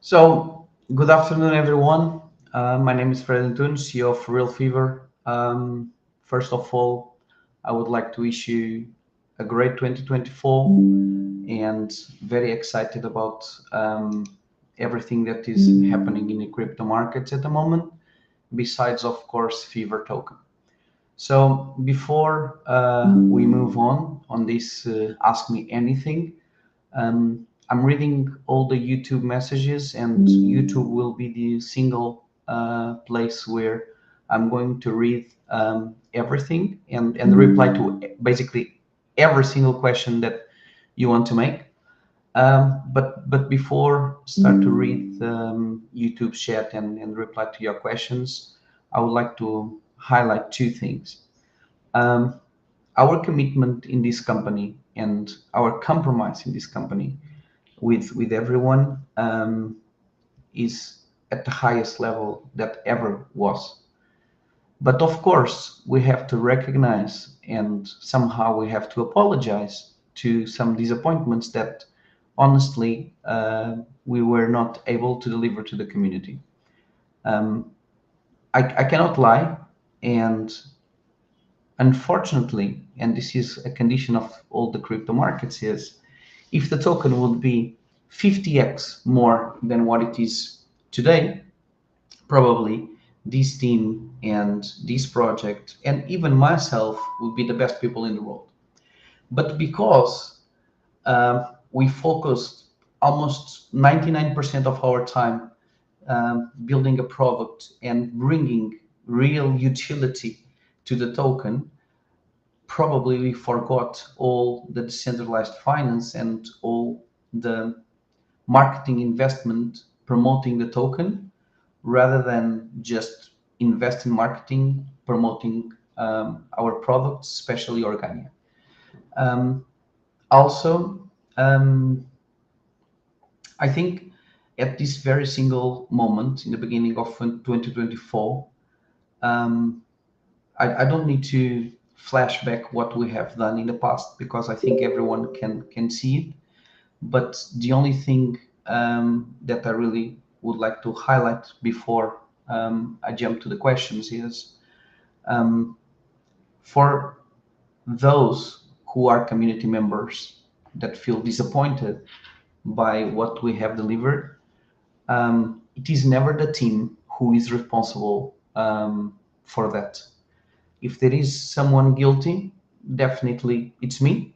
So, good afternoon, everyone. My name is Antunes, CEO of RealFevr. First of all, I would like to wish you a great 2024 and very excited about everything that is happening in the crypto markets at the moment, besides, of course, Fever token. So, before we move on this Ask Me Anything, I'm reading all the YouTube messages, and YouTube will be the single place where I'm going to read everything and reply to basically every single question that you want to make. But before start to read YouTube chat and reply to your questions, I would like to highlight two things. Um, our commitment in this company and our compromise in this company with everyone is at the highest level that ever was. But of course, we have to recognize and somehow we have to apologize to some disappointments that honestly we were not able to deliver to the community. Um, I cannot lie, and unfortunately, and this is a condition of all the crypto markets, is if the token would be 50x more than what it is today, probably this team and this project and even myself would be the best people in the world. But because we focused almost 99% of our time building a product and bringing real utility to the token, probably we forgot all the decentralized finance and all the marketing investment promoting the token rather than just invest in marketing promoting our products, especially Organia. Um, also, I think at this very single moment in the beginning of 2024, um, I don't need to flashback what we have done in the past because I think everyone can see it. But the only thing that I really would like to highlight before I jump to the questions is um, for those who are community members that feel disappointed by what we have delivered, it is never the team who is responsible for that. If there is someone guilty, definitely it's me.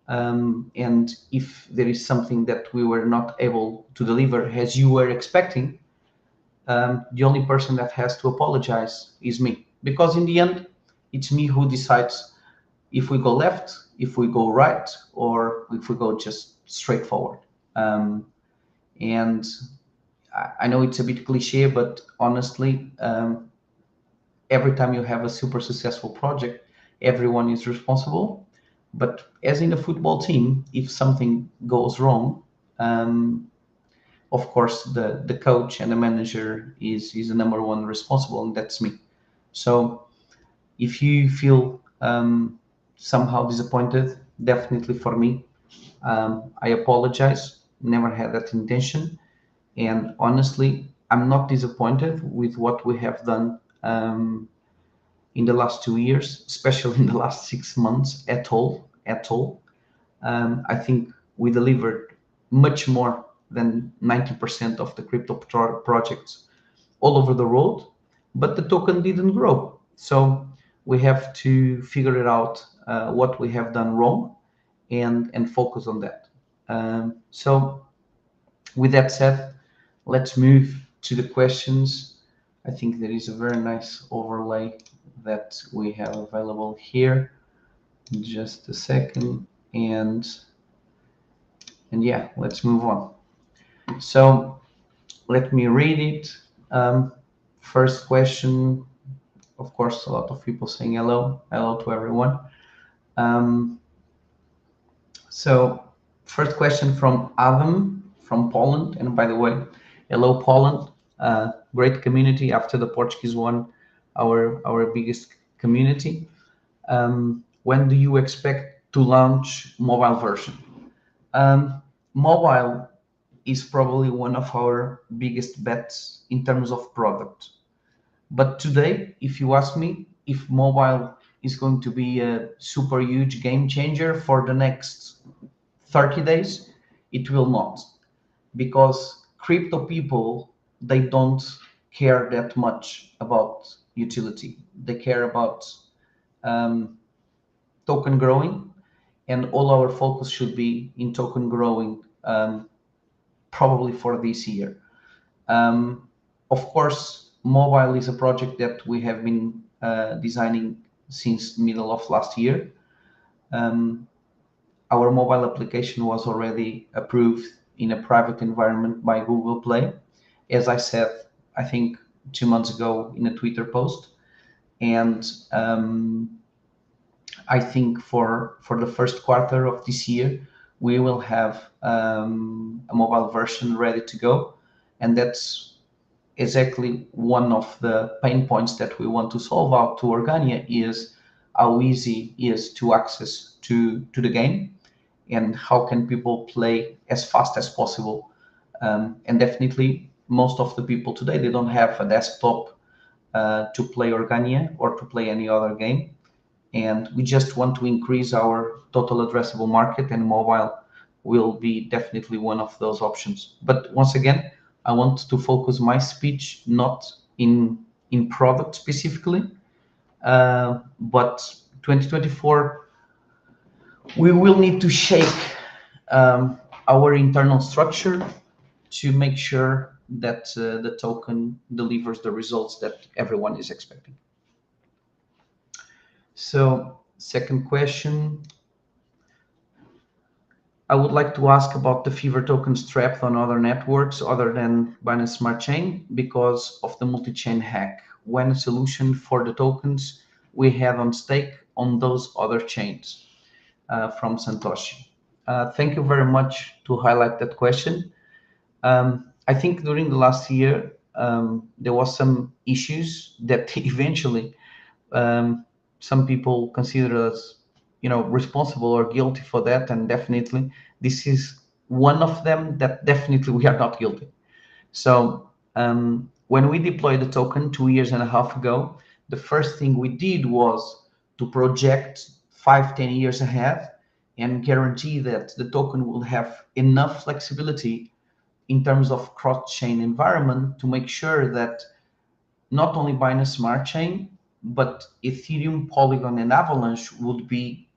And if there is something that we were not able to deliver as you were expecting, the only person that has to apologize is me. Because in the end, it's me who decides if we go left, if we go right, or if we go just straight forward. Um, and I know it's a bit cliche, but honestly, every time you have a super successful project, everyone is responsible. But as in a football team, if something goes wrong, um, of course the coach and the manager is the number one responsible, and that's me. So if you feel somehow disappointed, definitely for me, I apologize. Never had that intention, and honestly, I'm not disappointed with what we have done in the last 2 years, especially in the last 6 months at all. At all, I think we delivered much more than 90% of the crypto projects all over the world, but the token didn't grow. So we have to figure it out what we have done wrong and focus on that. So with that said, let's move to the questions. I think there is a very nice overlay that we have available here. Just a second, and yeah, let's move on. So let me read it. First question, of course, a lot of people saying hello to everyone. Um, so first question from Adam from Poland, and by the way, hello Poland, great community after the Portuguese one, our biggest community. When do you expect to launch mobile version? Mobile is probably one of our biggest bets in terms of product. But today, if you ask me if mobile is going to be a super huge game changer for the next 30 days, it will not, because crypto people, they don't care that much about utility. They care about um, token growing, and all our focus should be in token growing, probably for this year. Um, of course, mobile is a project that we have been designing since middle of last year. Um, our mobile application was already approved in a private environment by Google Play, as I said, I think 2 months ago in a Twitter post. And I think for the first quarter of this year, we will have a mobile version ready to go. And that's exactly one of the pain points that we want to solve out to Organia, is how easy is to access to the game, and how can people play as fast as possible. And definitely most of the people today, they don't have a desktop to play Organia or to play any other game. And we just want to increase our total addressable market, and mobile will be definitely one of those options. But once again, I want to focus my speech not in product specifically, but 2024, we will need to shake our internal structure to make sure that the token delivers the results that everyone is expecting. So, second question, I would like to ask about the Fever tokens trapped on other networks other than Binance Smart Chain because of the multi-chain hack. When a solution for the tokens we have on stake on those other chains? From Santoshi. Thank you very much to highlight that question. I think during the last year, there was some issues that eventually some people consider us, responsible or guilty for that, and definitely this is one of them that definitely we are not guilty. So when we deployed the token 2 years and a half ago, the first thing we did was to project 5, 10 years ahead and guarantee that the token will have enough flexibility in terms of cross-chain environment to make sure that not only Binance Smart Chain, but Ethereum, Polygon, and Avalanche would be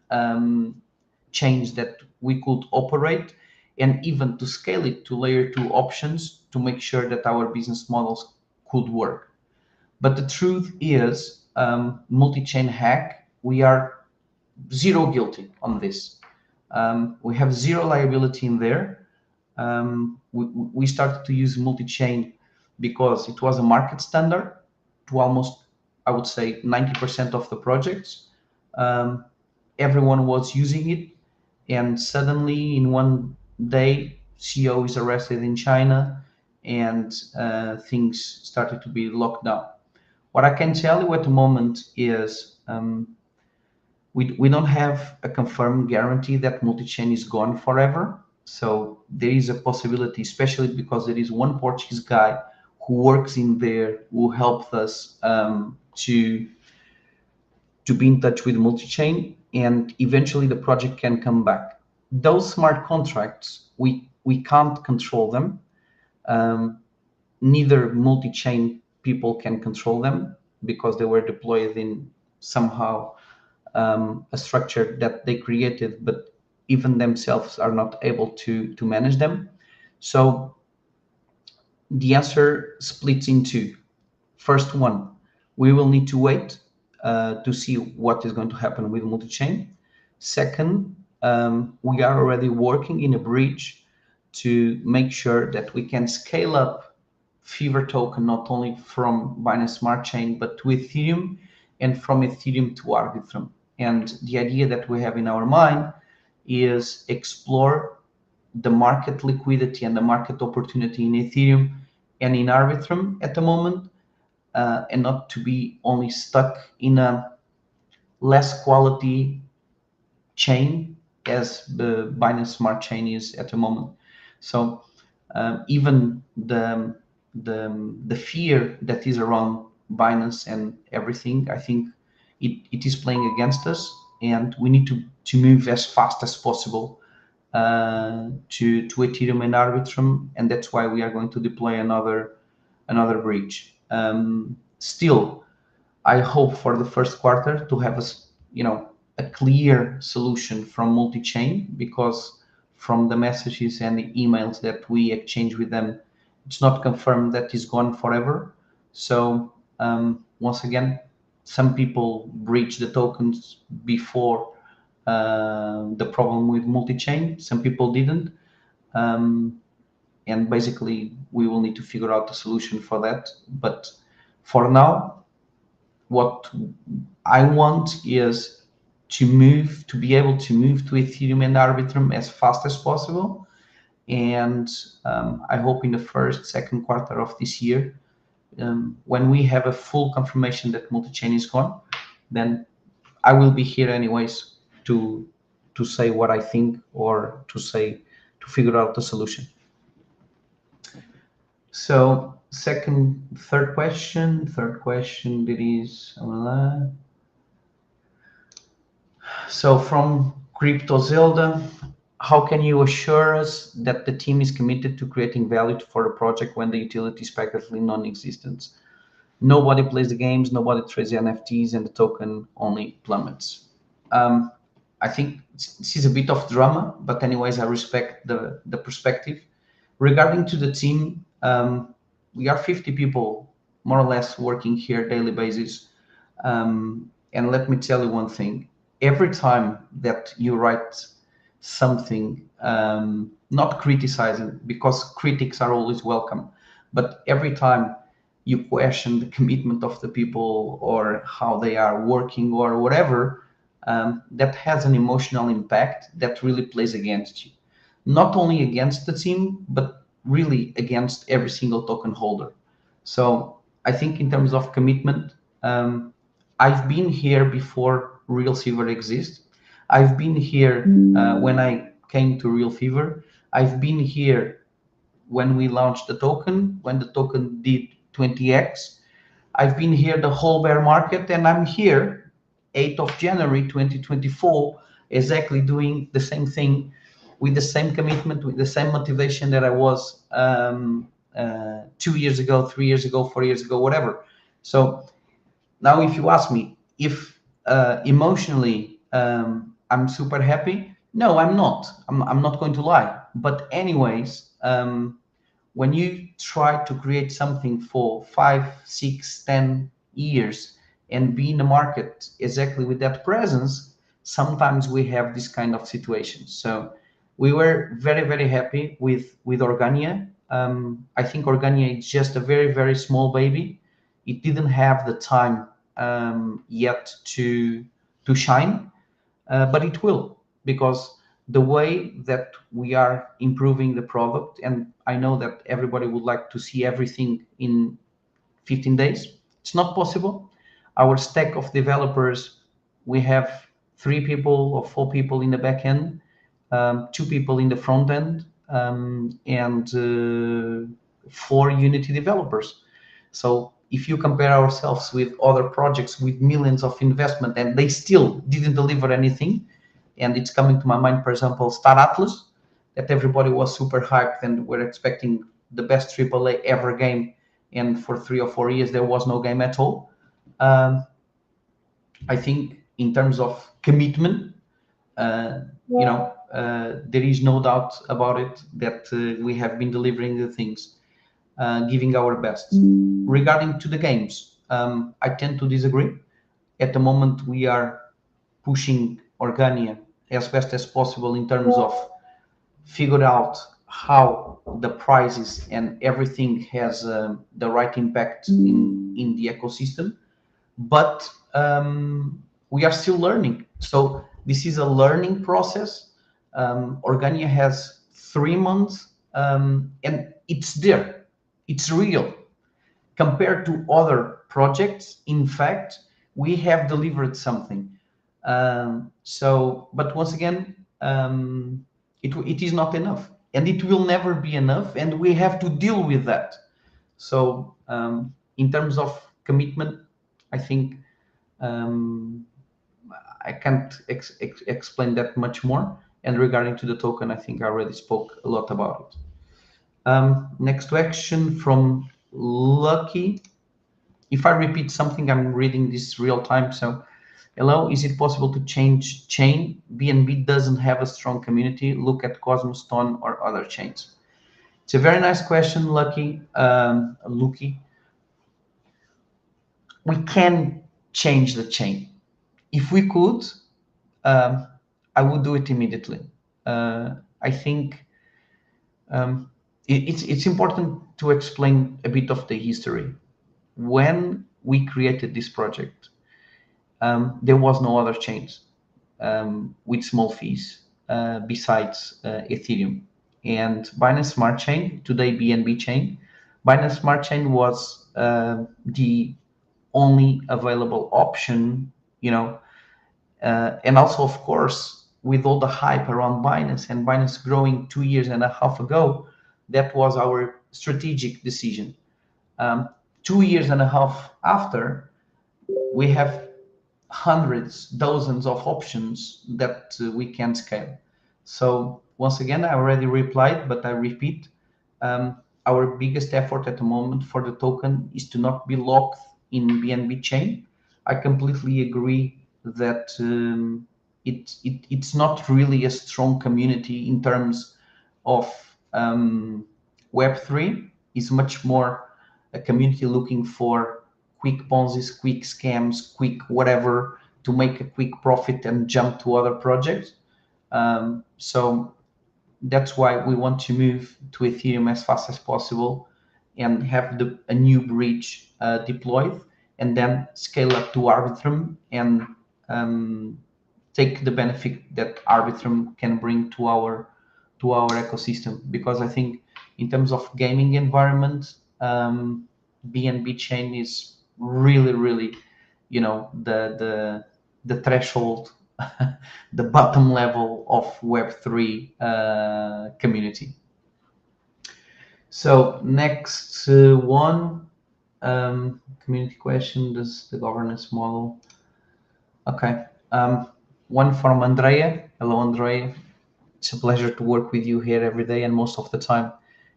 chains that we could operate, and even to scale it to layer 2 options to make sure that our business models could work. But the truth is, multi-chain hack, we are zero guilty on this. We have zero liability in there. We started to use multi-chain because it was a market standard to almost, I would say, 90% of the projects. Everyone was using it, and suddenly in one day, CEO is arrested in China, and things started to be locked down. What I can tell you at the moment is we don't have a confirmed guarantee that multi-chain is gone forever. So there is a possibility, especially because there is one Portuguese guy who works in there who helped us to be in touch with multi-chain, and eventually the project can come back. Those smart contracts, we can't control them. Neither multi-chain people can control them because they were deployed in somehow a structure that they created, but even themselves are not able to manage them. So the answer splits into, first one, we will need to wait to see what is going to happen with multi-chain. Second, we are already working in a bridge to make sure that we can scale up Fever token not only from Binance Smart Chain but to Ethereum, and from Ethereum to Arbitrum. And the idea that we have in our mind is explore the market liquidity and the market opportunity in Ethereum and in Arbitrum at the moment, and not to be only stuck in a less quality chain as the Binance Smart Chain is at the moment. So Even the fear that is around Binance and everything, I think it is playing against us, and we need to move as fast as possible to Ethereum and Arbitrum, and that's why we are going to deploy another bridge. Still, I hope for the first quarter to have a clear solution from multi-chain, because from the messages and the emails that we exchange with them, it's not confirmed that it's gone forever. So once again, some people breach the tokens before the problem with multi-chain. Some people didn't. And basically, we will need to figure out a solution for that. But for now, what I want is to be able to move to Ethereum and Arbitrum as fast as possible. And I hope in the first, second quarter of this year, when we have a full confirmation that multi-chain is gone, then I will be here anyways to say what I think, or to figure out the solution. So third question that is, so from Crypto Zelda, how can you assure us that the team is committed to creating value for the project when the utility is practically non-existent? Nobody plays the games, nobody trades the NFTs, and the token only plummets. I think this is a bit of drama, but anyways, I respect the perspective. Regarding to the team, we are 50 people, more or less, working here daily basis. And let me tell you one thing. Every time that you write something, not criticizing, because critics are always welcome, but every time you question the commitment of the people or how they are working or whatever, that has an emotional impact that really plays against you. Not only against the team, but really against every single token holder. So I think in terms of commitment, I've been here before RealFevr exists. I've been here when I came to RealFevr. I've been here when we launched the token, when the token did 20x. I've been here the whole bear market, and I'm here 8th of January 2024, exactly doing the same thing, with the same commitment, with the same motivation that I was 2 years ago, 3 years ago, 4 years ago, whatever. So now if you ask me if emotionally I'm super happy, no, I'm not. I'm not going to lie. But anyways, when you try to create something for 5, 6, 10 years and be in the market exactly with that presence, sometimes we have this kind of situation. So we were very, very happy with Organia. I think Organia is just a very, very small baby. It didn't have the time yet to shine, but it will, because the way that we are improving the product, and I know that everybody would like to see everything in 15 days. It's not possible. Our stack of developers, we have 3 people or 4 people in the back end, 2 people in the front end, and 4 Unity developers. So if you compare ourselves with other projects with millions of investment and they still didn't deliver anything, and it's coming to my mind, for example, Star Atlas, that everybody was super hyped and we're expecting the best AAA ever game, and for 3 or 4 years there was no game at all. I think in terms of commitment, there is no doubt about it that we have been delivering the things, giving our best. Regarding to the games, I tend to disagree. At the moment, we are pushing Organia as best as possible in terms of figure out how the prices and everything has the right impact in the ecosystem. But we are still learning. So this is a learning process. Organia has 3 months, and it's there. It's real. Compared to other projects, in fact, we have delivered something. But once again, it is not enough. and it will never be enough, and we have to deal with that. So in terms of commitment, I think um, I can't explain that much more. And regarding to the token, I think I already spoke a lot about it. Next question from Lucky. If I repeat something, I'm reading this real time. So, hello, is it possible to change chain? BNB doesn't have a strong community. Look at Cosmos, Ton, or other chains. It's a very nice question, Lucky. Lucky. We can change the chain. If we could, um, I would do it immediately. I think it's important to explain a bit of the history. When we created this project, there was no other chains with small fees besides Ethereum and Binance Smart Chain. Today, BNB Chain. Binance Smart Chain was the only available option, you know, and also, of course, with all the hype around Binance and Binance growing 2 years and a half ago, that was our strategic decision. 2 years and a half after, we have hundreds, dozens of options that we can scale. So once again, I already replied, but I repeat, our biggest effort at the moment for the token is to not be locked in BNB chain. I completely agree that it's not really a strong community in terms of Web3. Is much more a community looking for quick Ponzi's, quick scams, quick whatever to make a quick profit and jump to other projects. So that's why we want to move to Ethereum as fast as possible and have a new bridge deployed, and then scale up to Arbitrum and take the benefit that Arbitrum can bring to our ecosystem. Because I think in terms of gaming environment, BNB chain is really, the threshold, the bottom level of Web3 community. So next one, community question: does the governance model? Okay, one from Andrea. Hello, Andrea. It's a pleasure to work with you here every day, and most of the time,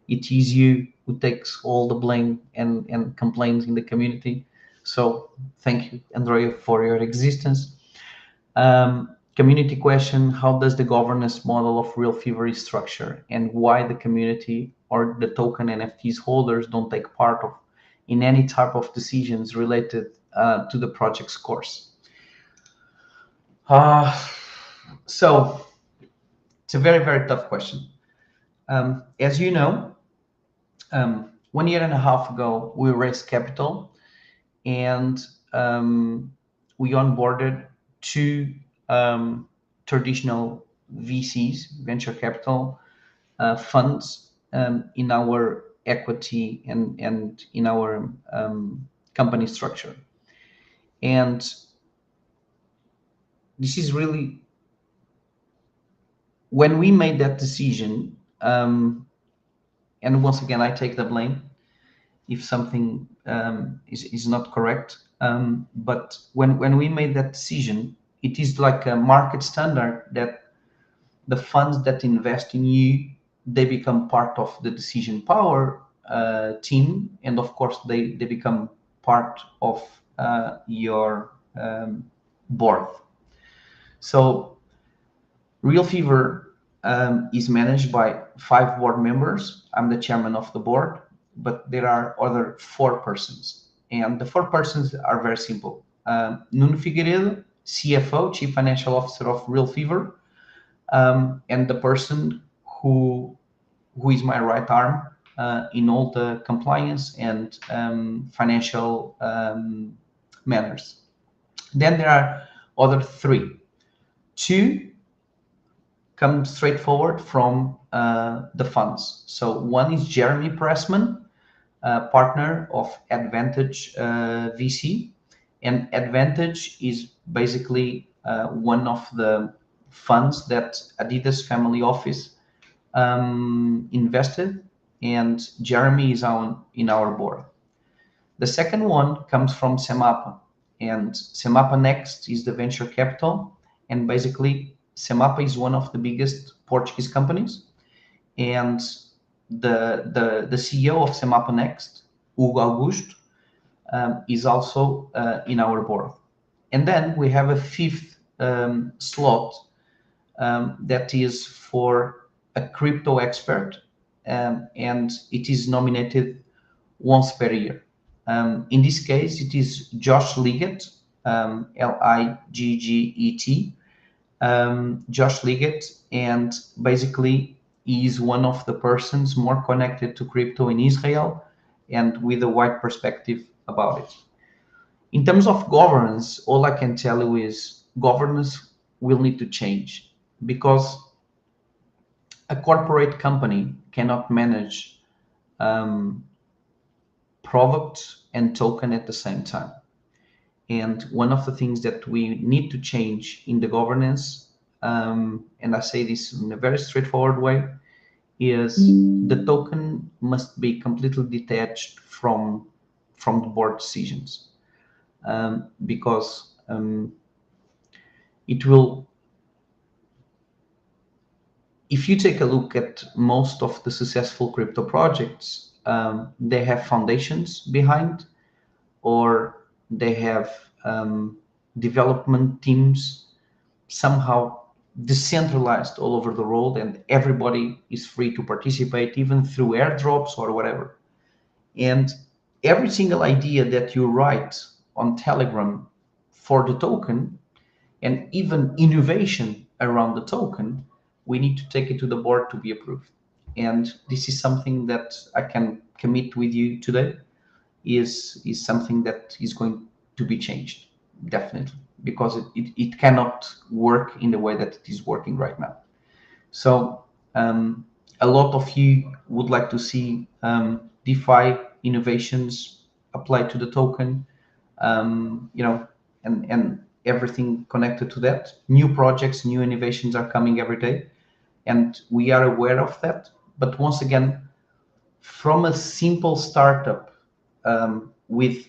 it is you who takes all the blame and complaints in the community. So thank you, Andrea, for your existence. Community question: how does the governance model of RealFevr is structured, and why the community or the token NFTs holders don't take part of in any type of decisions related to the project's course? So it's a very tough question. As you know, 1 year and a half ago, we raised capital, and we onboarded two traditional VCs, venture capital funds, in our equity and in our company structure. And this is really, when we made that decision, and once again, I take the blame if something is not correct. But when we made that decision, it is like a market standard that the funds that invest in you, they become part of the decision power team, and of course they become part of your board. So RealFevr is managed by 5 board members. I'm the chairman of the board, but there are other 4 persons, and the 4 persons are very simple. Nuno Figueiredo, CFO, Chief Financial Officer of RealFevr, and the person who is my right arm in all the compliance and financial matters. Then there are other 3. 2 come straight forward from the funds. So one is Jeremy Pressman, partner of Advantage VC, and Advantage is basically one of the funds that Adidas Family Office invested, and Jeremy is in our board. The second one comes from Semapa, and Semapa Next is the venture capital, and basically Semapa is one of the biggest Portuguese companies, and the CEO of Semapa Next, Hugo Augusto, is also in our board. And then we have a fifth slot that is for a crypto expert, and it is nominated once per year. In this case, it is Josh Liggett, Ligget, Josh Liggett, and basically he is one of the persons more connected to crypto in Israel and with a wide perspective about it. In terms of governance, all I can tell you is governance will need to change, because a corporate company cannot manage product and token at the same time. And one of the things that we need to change in the governance, and I say this in a very straightforward way, is the token must be completely detached from the board decisions, because it will. If you take a look at most of the successful crypto projects, they have foundations behind, or they have development teams somehow decentralized all over the world, and everybody is free to participate, even through airdrops or whatever. And every single idea that you write on Telegram for the token, and even innovation around the token, we need to take it to the board to be approved. And this is something that I can commit with you today, is something that is going to be changed, definitely, because it cannot work in the way that it is working right now. So a lot of you would like to see DeFi innovations applied to the token, and everything connected to that. New projects, new innovations are coming every day, and we are aware of that. But once again, from a simple startup with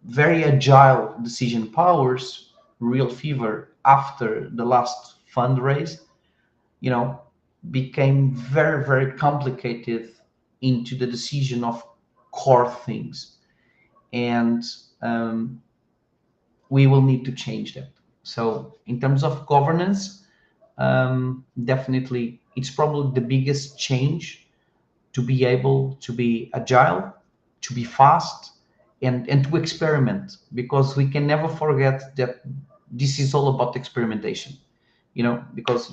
very agile decision powers, RealFevr, after the last fundraise, became very, very complicated into the decision of core things. And we will need to change that. So in terms of governance, definitely it's probably the biggest change, to be able to be agile, to be fast, and to experiment, because we can never forget that this is all about experimentation, because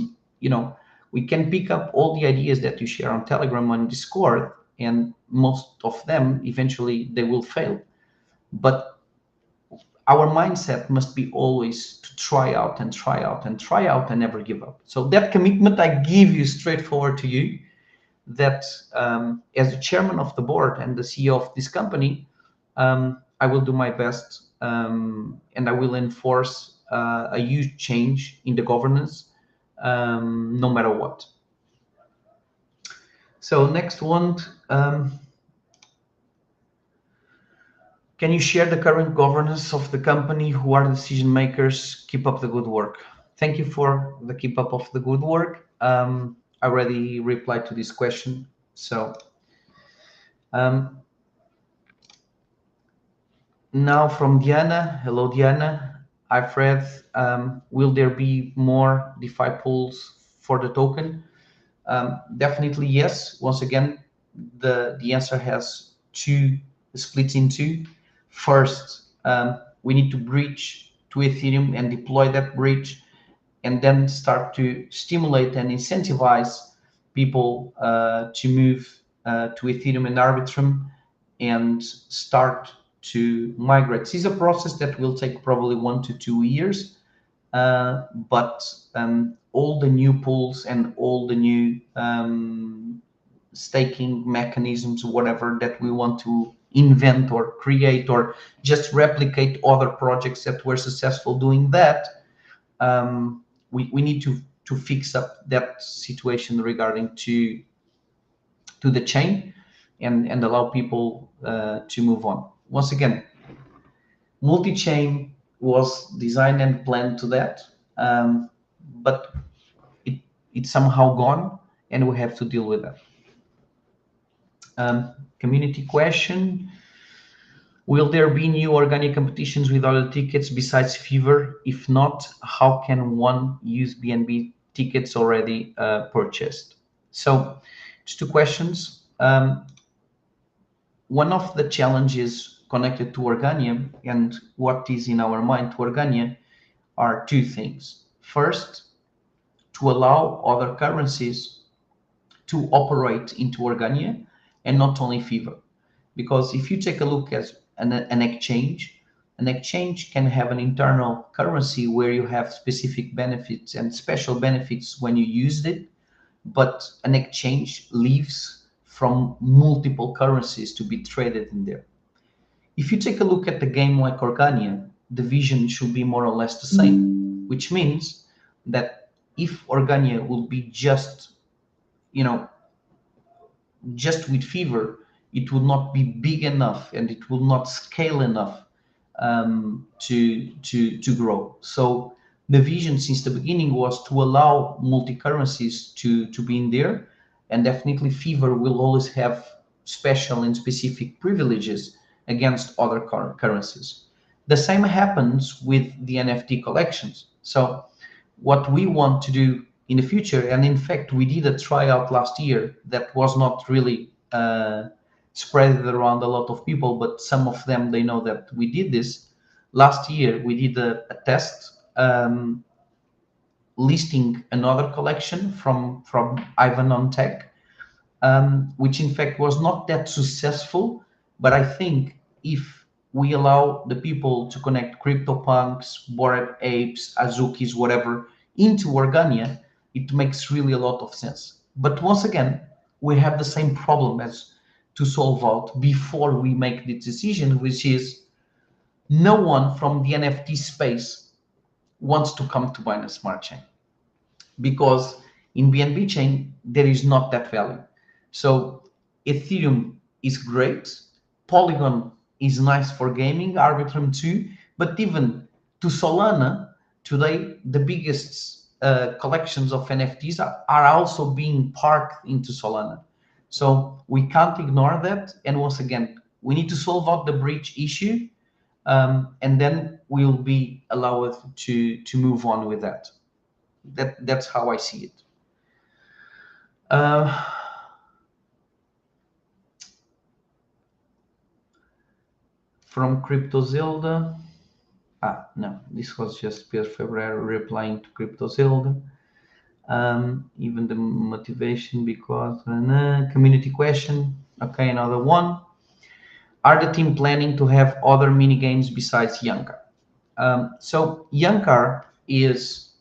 we can pick up all the ideas that you share on Telegram and Discord, and most of them eventually they will fail. But our mindset must be always to try out and try out and try out and never give up. So that commitment I give you straightforward to you, that as the chairman of the board and the CEO of this company, I will do my best, and I will enforce a huge change in the governance, no matter what. So next one, can you share the current governance of the company? Who are the decision makers? Keep up the good work. Thank you for the keep up of the good work. I already replied to this question. So now from Diana. Hello, Diana. I've read, will there be more DeFi pools for the token? Definitely yes. Once again, the answer has two splits in two. First, we need to bridge to Ethereum and deploy that bridge, and then start to stimulate and incentivize people to move to Ethereum and Arbitrum, and start to migrate. This is a process that will take probably 1 to 2 years, but all the new pools and all the new staking mechanisms, whatever that we want to invent or create, or just replicate other projects that were successful doing that, we need to to fix up that situation regarding to the chain and allow people to move on. Once again, multi-chain was designed and planned to that, but it's somehow gone, and we have to deal with that. Community question: will there be new organic competitions with other tickets besides Fever? If not, how can one use BNB tickets already purchased? So, just two questions. One of the challenges connected to Organia and what is in our mind to Organia are two things. First, to allow other currencies to operate into Organia and not only Fever. Because if you take a look at an exchange can have an internal currency where you have specific benefits and special benefits when you use it, but an exchange lives from multiple currencies to be traded in there. If you take a look at the game like Organia, the vision should be more or less the same, which means that if Organia will be just, just with Fever, it will not be big enough and it will not scale enough to grow. So the vision since the beginning was to allow multi-currencies to be in there, and definitely Fever will always have special and specific privileges against other currencies. The same happens with the NFT collections. So what we want to do in the future, and in fact we did a tryout last year that was not really spread around a lot of people, but some of them, they know that we did this. Last year we did a test listing another collection from Ivan on Tech, which in fact was not that successful. But I think if we allow the people to connect CryptoPunks, Bored Apes, Azukis, whatever, into Organia, it makes really a lot of sense. But once again, we have the same problem as to solve out before we make the decision, which is no one from the NFT space wants to come to Binance Smart Chain, because in BNB chain there is not that value. So Ethereum is great, Polygon is nice for gaming, Arbitrum too, but even to Solana today, the biggest collections of NFTs are also being parked into Solana. So we can't ignore that. And once again, we need to solve out the bridge issue, and then we'll be allowed to move on with that. That's how I see it. From Crypto Zelda. No, this was just RealFevr replying to Crypto Zelda. Even the motivation because community question. Okay, another one. Are the team planning to have other mini games besides Yankar? So Yankar is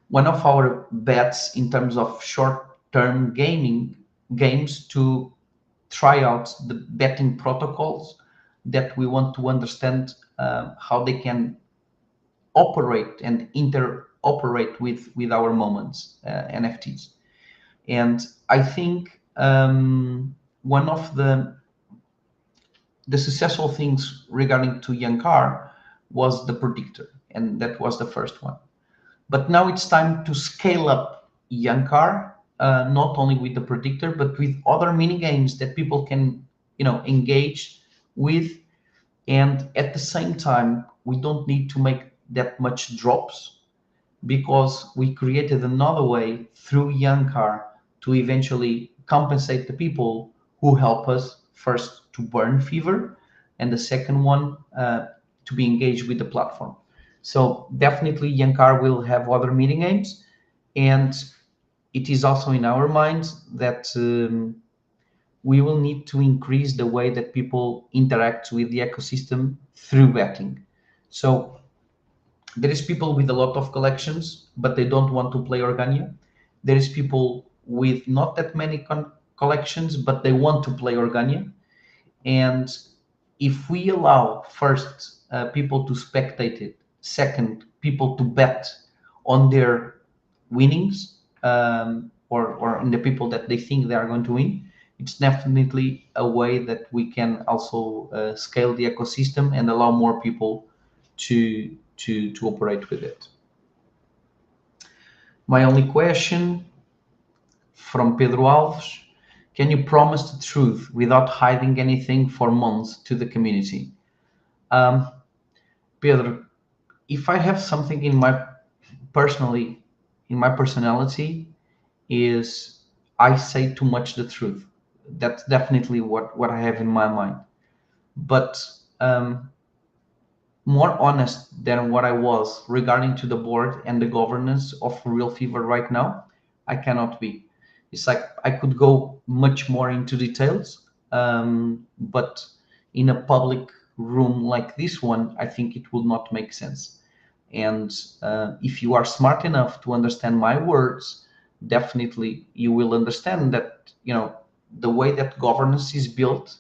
one of our bets in terms of short-term gaming games to try out the betting protocols that we want to understand how they can operate and interoperate with our moments, NFTs. And I think one of the successful things regarding to Yankar was the predictor, and that was the first one. But now it's time to scale up Yankar, not only with the predictor, but with other mini games that people can, engage with. And at the same time, we don't need to make that much drops, because we created another way through Yankar to eventually compensate the people who help us first to burn Fever, and the second one to be engaged with the platform. So definitely Yankar will have other mini games, and it is also in our minds that we will need to increase the way that people interact with the ecosystem through betting. So there is people with a lot of collections, but they don't want to play Organia. There is people with not that many collections, but they want to play Organia. And if we allow first people to spectate it, second people to bet on their winnings, or in the people that they think they are going to win. It's definitely a way that we can also scale the ecosystem and allow more people to operate with it. My only question from Pedro Alves: can you promise the truth without hiding anything for months to the community? Um, Pedro, if I have something in my personally in my personality, is I say too much the truth. That's definitely what I have in my mind. But more honest than what I was regarding to the board and the governance of RealFevr right now, I cannot be. It's like I could go much more into details, but in a public room like this one, I think it would not make sense. And if you are smart enough to understand my words, definitely you will understand that, the way that governance is built,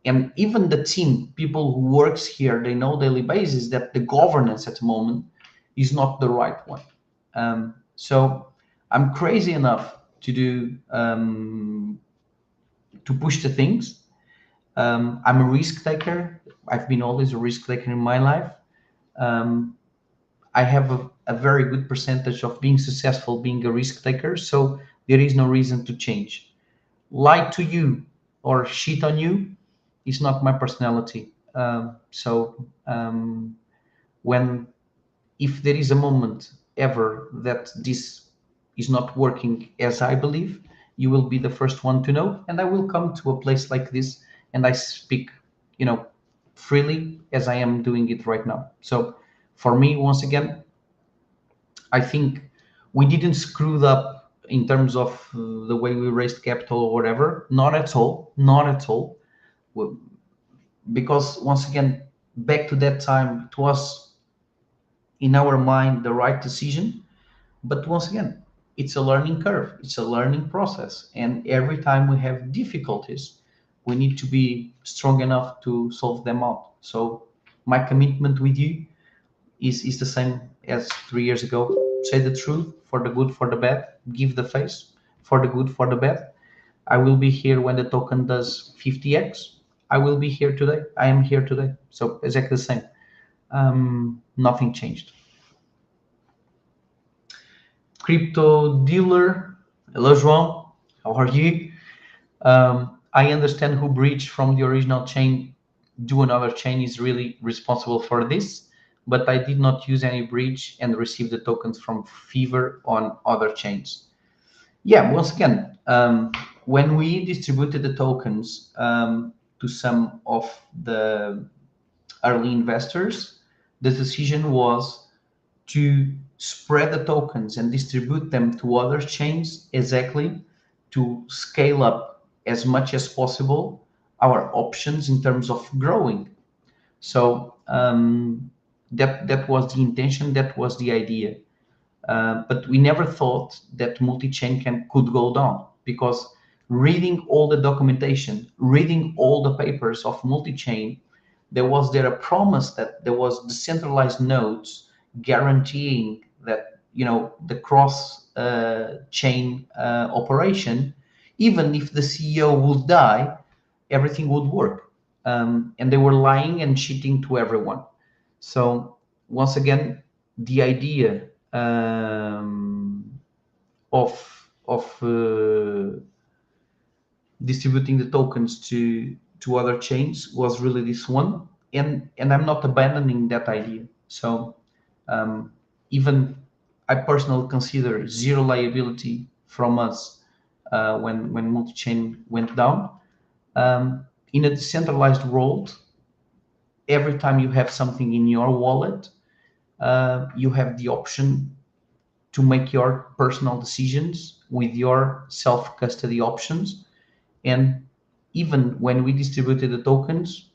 and even the team, people who works here, they know daily basis that the governance at the moment is not the right one. So I'm crazy enough to do to push the things. I'm a risk taker. I've been always a risk taker in my life. Um, I have a very good percentage of being successful being a risk taker, so there is no reason to change. Lie to you or shit on you is not my personality. When if there is a moment ever that this is not working as I believe, you will be the first one to know, and I will come to a place like this and I speak, freely as I am doing it right now. So for me, once again, I think we didn't screw up in terms of the way we raised capital or whatever. Not at all. Not at all. Well, because once again, back to that time, it was in our mind the right decision. But once again, it's a learning curve. It's a learning process. And every time we have difficulties, we need to be strong enough to solve them out. So my commitment with you is the same as 3 years ago. Say the truth, for the good, for the bad. Give the face, for the good, for the bad. I will be here when the token does 50x. I will be here today. I am here today. So exactly the same. Nothing changed. Crypto dealer. Hello, João. How are you? I understand who breached from the original chain. Do another chain is really responsible for this, but I did not use any breach and receive the tokens from Fever on other chains. Yeah, once again, when we distributed the tokens to some of the early investors, the decision was to spread the tokens and distribute them to other chains, exactly to scale up as much as possible our options in terms of growing. So that was the intention, that was the idea. But we never thought that multi-chain could go down, because reading all the documentation, reading all the papers of multi-chain, there a promise that there was decentralized nodes guaranteeing that the cross chain operation, even if the CEO would die, everything would work. And they were lying and cheating to everyone. So once again, the idea of distributing the tokens to other chains was really this one, and I'm not abandoning that idea. So even I personally consider zero liability from us when multi-chain went down. In a decentralized world, every time you have something in your wallet, you have the option to make your personal decisions with your self-custody options. And even when we distributed the tokens,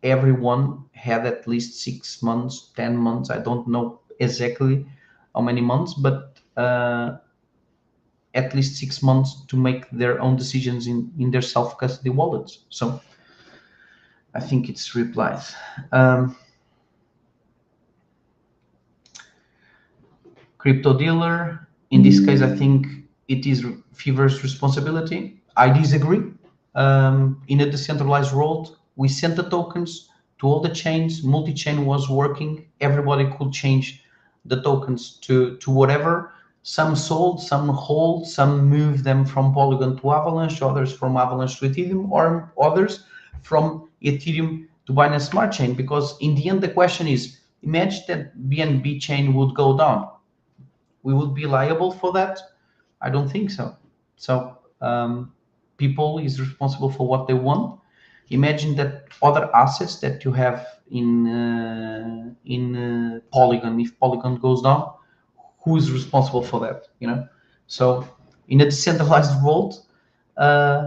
everyone had at least 6 months, 10 months, I don't know exactly how many months, but at least 6 months to make their own decisions in their self-custody wallets. So I think it's replies. Crypto dealer. In this case, I think it is Fevr's responsibility. I disagree. In a decentralized world, we sent the tokens to all the chains. Multi-chain was working. Everybody could change the tokens to whatever. Some sold, some hold, some moved them from Polygon to Avalanche, others from Avalanche to Ethereum, or others from Ethereum to Binance Smart Chain. Because in the end, the question is, imagine that BNB chain would go down. We would be liable for that? I don't think so. So people is responsible for what they want. Imagine that other assets that you have in Polygon, if Polygon goes down, who is responsible for that? So in a decentralized world,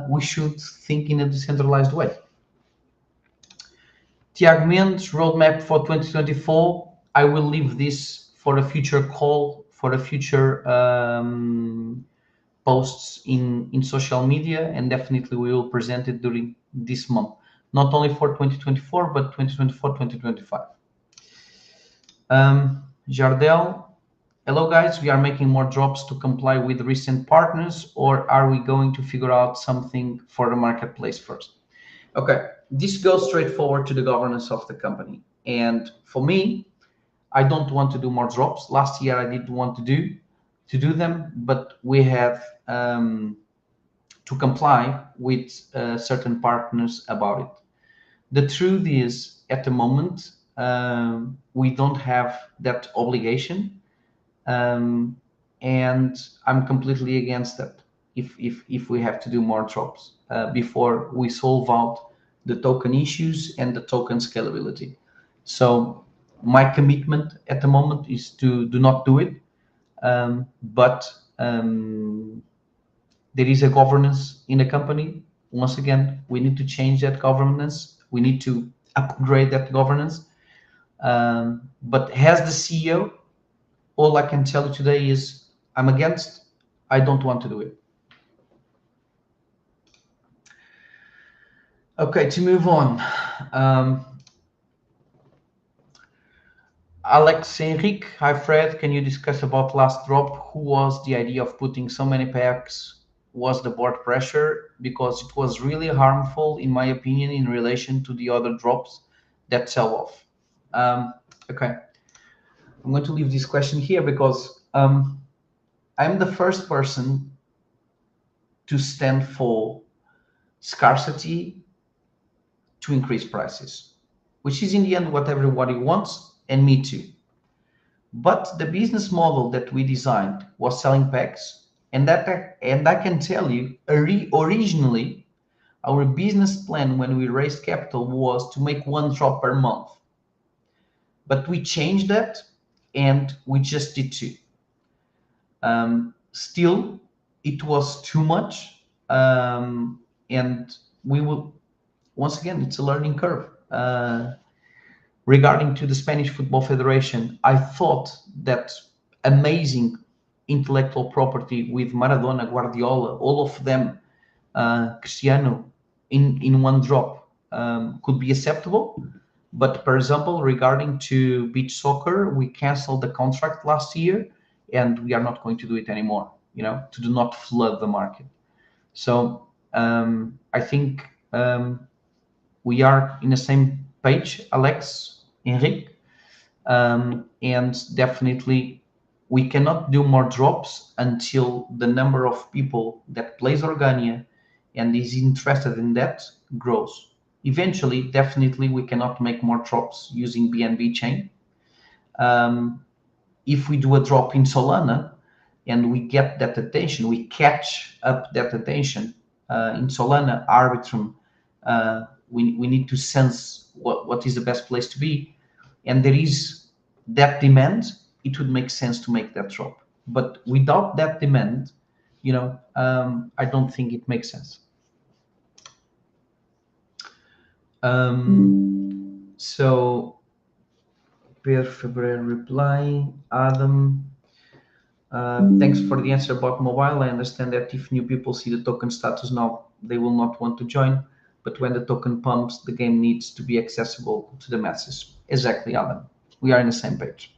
we should think in a decentralized way. Tiago Mendes, roadmap for 2024. I will leave this for a future call, for a future posts in social media, and definitely we will present it during this month, not only for 2024, but 2024, 2025. Jardel, hello guys, we are making more drops to comply with recent partners, or are we going to figure out something for the marketplace first? Okay, this goes straight forward to the governance of the company. And for me, I don't want to do more drops. Last year, I did want to do them, but we have to comply with certain partners about it. The truth is, at the moment, we don't have that obligation, and I'm completely against that. If we have to do more drops before we solve out the token issues and the token scalability. So my commitment at the moment is to do not do it, but there is a governance in a company. Once again, we need to change that governance. We need to upgrade that governance. But as the CEO, all I can tell you today is I'm against. I don't want to do it. Okay, to move on. Alex Enrique, hi Fred, can you discuss about last drop? Who was the idea of putting so many packs? Was the board pressure? Because it was really harmful, in my opinion, in relation to the other drops that sell off. Okay, I'm going to leave this question here because I'm the first person to stand for scarcity to increase prices, which is in the end what everybody wants, and me too. But the business model that we designed was selling packs, and I can tell you, originally, our business plan when we raised capital was to make one drop per month. But we changed that, and we just did two. Still, it was too much, and we will, once again, it's a learning curve. Regarding to the Spanish Football Federation, I thought that amazing intellectual property with Maradona, Guardiola, all of them, Cristiano, in one drop could be acceptable. But for example, regarding to beach soccer, we canceled the contract last year, and we are not going to do it anymore, to do not flood the market. So I think we are in the same page, Alex, Enrique, and definitely we cannot do more drops until the number of people that plays Organia and is interested in that grows. Eventually, definitely we cannot make more drops using BNB chain. If we do a drop in Solana and we get that attention, we catch up that attention in Solana, Arbitrum, we need to sense what is the best place to be, and there is that demand, it would make sense to make that drop. But without that demand, I don't think it makes sense. So RealFevr reply, Adam, thanks for the answer about mobile. I understand that if new people see the token status now, they will not want to join. But when the token pumps, the game needs to be accessible to the masses. Exactly, Alan. We are on the same page.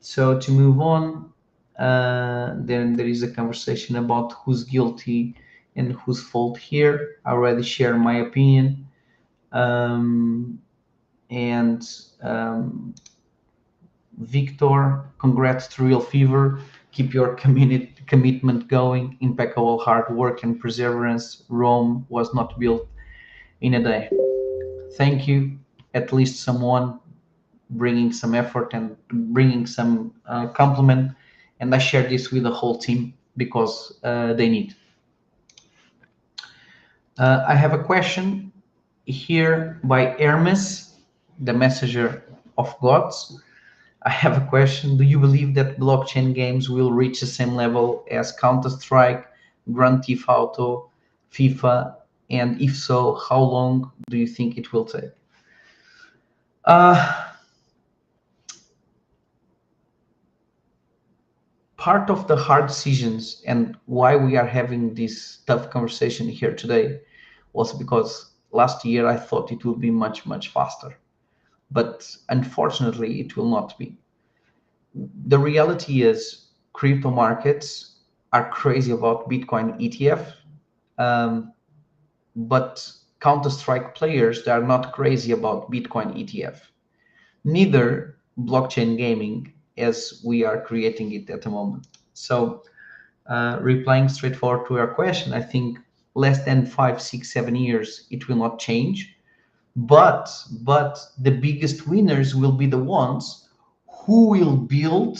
So to move on, then there is a conversation about who's guilty and whose fault here. I already shared my opinion. Um, and Victor, congrats to RealFevr. Keep your commitment going. Impeccable hard work and perseverance. Rome was not built in a day. Thank you. At least someone bringing some effort and bringing some compliment. And I share this with the whole team because they need. I have a question here by Hermes, the messenger of gods. I have a question. Do you believe that blockchain games will reach the same level as Counter-Strike, Grand Theft Auto, FIFA? And if so, how long do you think it will take? Uh, Part of the hard decisions and why we are having this tough conversation here today was because last year I thought it would be much, much faster. But unfortunately, it will not be. The reality is crypto markets are crazy about Bitcoin ETF, um, but Counter-Strike players, they are not crazy about Bitcoin ETF. Neither blockchain gaming as we are creating it at the moment. So replying straightforward to your question, I think less than 5, 6, 7 years, it will not change. But the biggest winners will be the ones who will build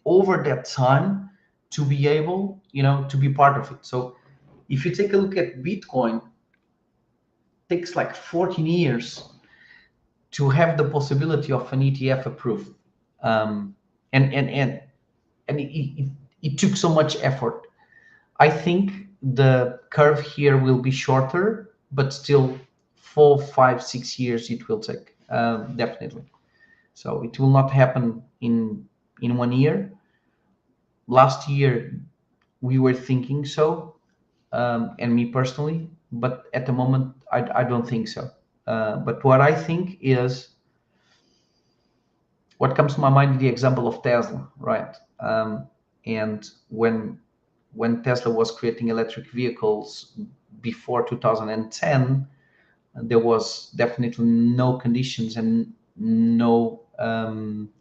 over that time to be able, to be part of it. So if you take a look at Bitcoin, it takes like 14 years to have the possibility of an ETF approved. Um, and it took so much effort. I think the curve here will be shorter, but still 4, 5, 6 years it will take, definitely. So it will not happen in 1 year. Last year we were thinking so, and me personally, but at the moment I don't think so. But what I think is, what comes to my mind is the example of Tesla, right? And when Tesla was creating electric vehicles before 2010, there was definitely no conditions and no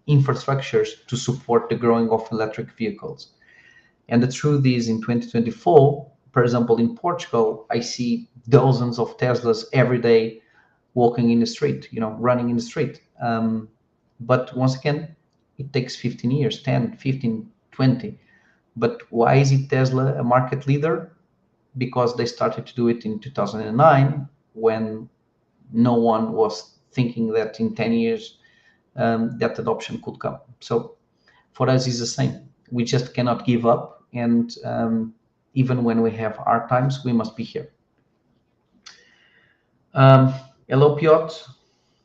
infrastructures to support the growing of electric vehicles. And the truth is, in 2024, for example, in Portugal, I see dozens of Teslas every day walking in the street, running in the street. But once again, it takes 15 years, 10, 15, 20. But why is it Tesla a market leader? Because they started to do it in 2009 when no one was thinking that in 10 years that adoption could come. So for us, it's the same. We just cannot give up. And even when we have hard times, we must be here. Hello, Piotr.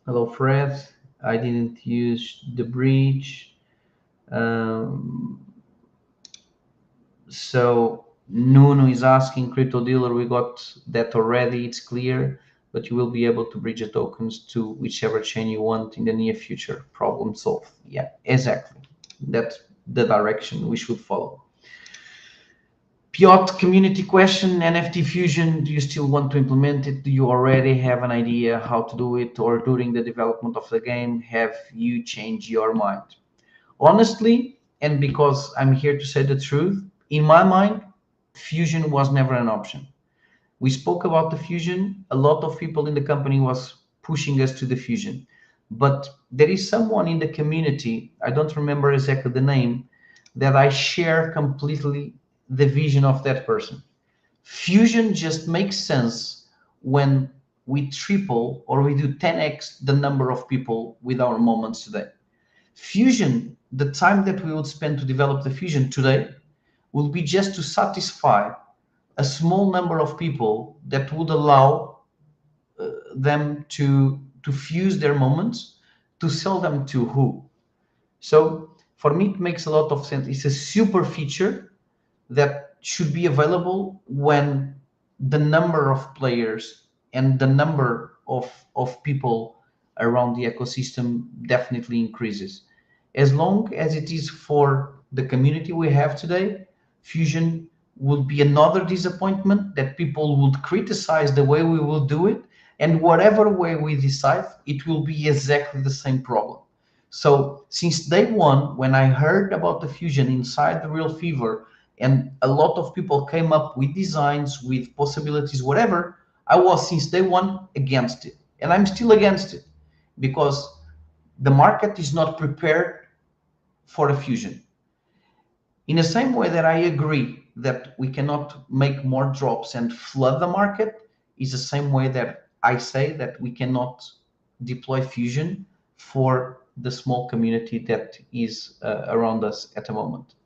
Hello, Fred. I didn't use the bridge. So Nuno is asking, crypto dealer, we got that already, it's clear, but you will be able to bridge the tokens to whichever chain you want in the near future. Problem solved. Yeah, exactly. That's the direction we should follow. Piotr, community question, NFT Fusion, do you still want to implement it? Do you already have an idea how to do it? Or during the development of the game, have you changed your mind? Honestly, and because I'm here to say the truth, in my mind, Fusion was never an option. We spoke about the Fusion. A lot of people in the company was pushing us to the Fusion. But there is someone in the community, I don't remember exactly the name, that I share completely the vision of that person. Fusion just makes sense when we triple or we do 10x the number of people with our moments today. Fusion, the time that we would spend to develop the Fusion today will be just to satisfy a small number of people that would allow them to fuse their moments, to sell them to who. So for me, it makes a lot of sense. It's a super feature that should be available when the number of players and the number of people around the ecosystem definitely increases. As long as it is for the community we have today, Fusion would be another disappointment that people would criticize the way we will do it. And whatever way we decide, it will be exactly the same problem. So since day one, when I heard about the Fusion inside the RealFevr, and a lot of people came up with designs, with possibilities, whatever, I was since day one against it. And I'm still against it because the market is not prepared for a fusion. In the same way that I agree that we cannot make more drops and flood the market, is the same way that I say that we cannot deploy fusion for the small community that is around us at the moment.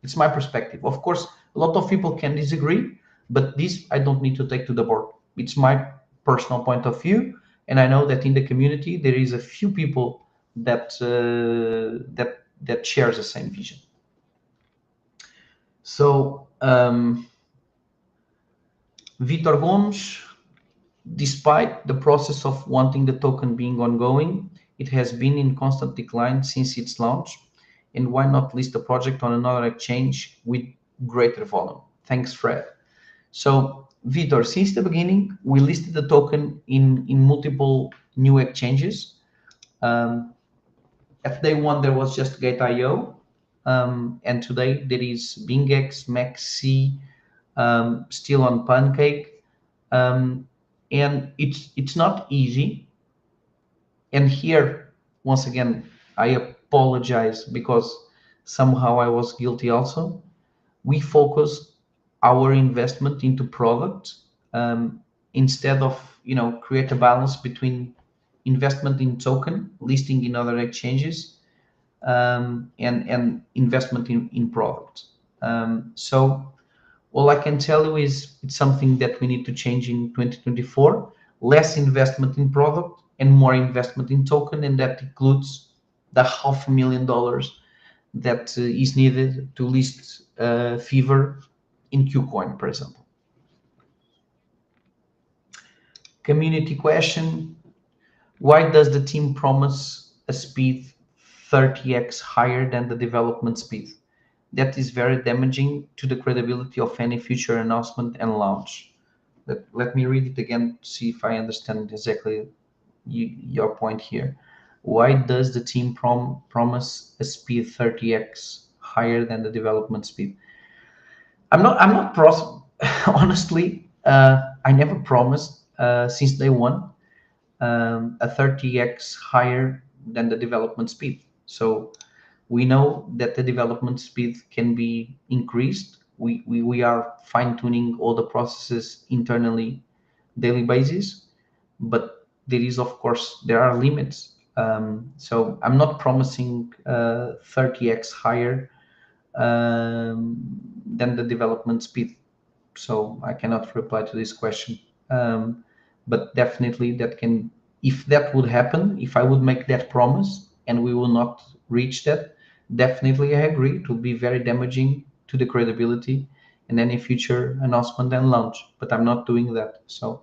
It's my perspective. Of course, a lot of people can disagree, but this I don't need to take to the board. It's my personal point of view, and I know that in the community there is a few people that that shares the same vision. So Vitor Gomes, despite the process of wanting the token being ongoing, it has been in constant decline since its launch. And why not list the project on another exchange with greater volume? Thanks, Fred. So, Vitor, since the beginning, we listed the token in multiple new exchanges. At day one, there was just Gate.io. And today there is BingX, MaxC, still on Pancake. And it's not easy. And here, once again, I apologize because somehow I was guilty also. We focused our investment into product instead of create a balance between investment in token, listing in other exchanges, and investment in product. So all I can tell you is it's something that we need to change in 2024. Less investment in product and more investment in token, and that includes the $500,000 that is needed to list Fever in KuCoin, for example. Community question: why does the team promise a speed 30x higher than the development speed? That is very damaging to the credibility of any future announcement and launch. Let me read it again to see if I understand exactly your point here. Why does the team promise a speed 30x higher than the development speed? I'm not honestly, I never promised since day one a 30x higher than the development speed. So we know that the development speed can be increased. We are fine-tuning all the processes internally daily basis, but there are limits. So I'm not promising 30x higher than the development speed. So I cannot reply to this question. But definitely if that would happen, if I would make that promise and we will not reach that, definitely I agree. It will be very damaging to the credibility in any future announcement and launch, but I'm not doing that. So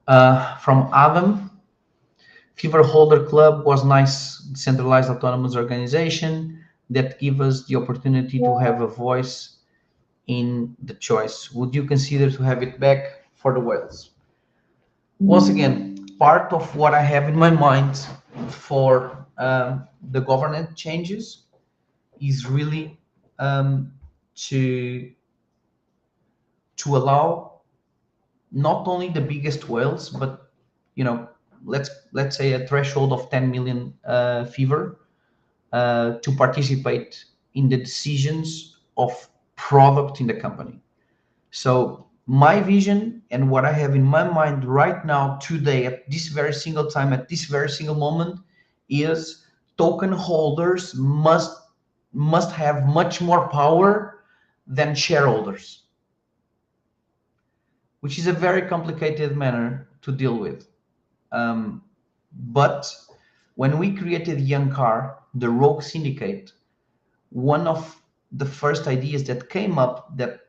from Adam, Fever Holder Club was nice decentralized autonomous organization that give us the opportunity to have a voice in the choice. Would you consider to have it back for the whales? Once again, part of what I have in my mind for the governance changes is really to allow not only the biggest whales, but let's say a threshold of 10 million fever to participate in the decisions of product in the company. So my vision and what I have in my mind right now, today, at this very single time, at this very single moment, is token holders must have much more power than shareholders, which is a very complicated manner to deal with. But when we created Yanar, the Rogue Syndicate, one of the first ideas that came up that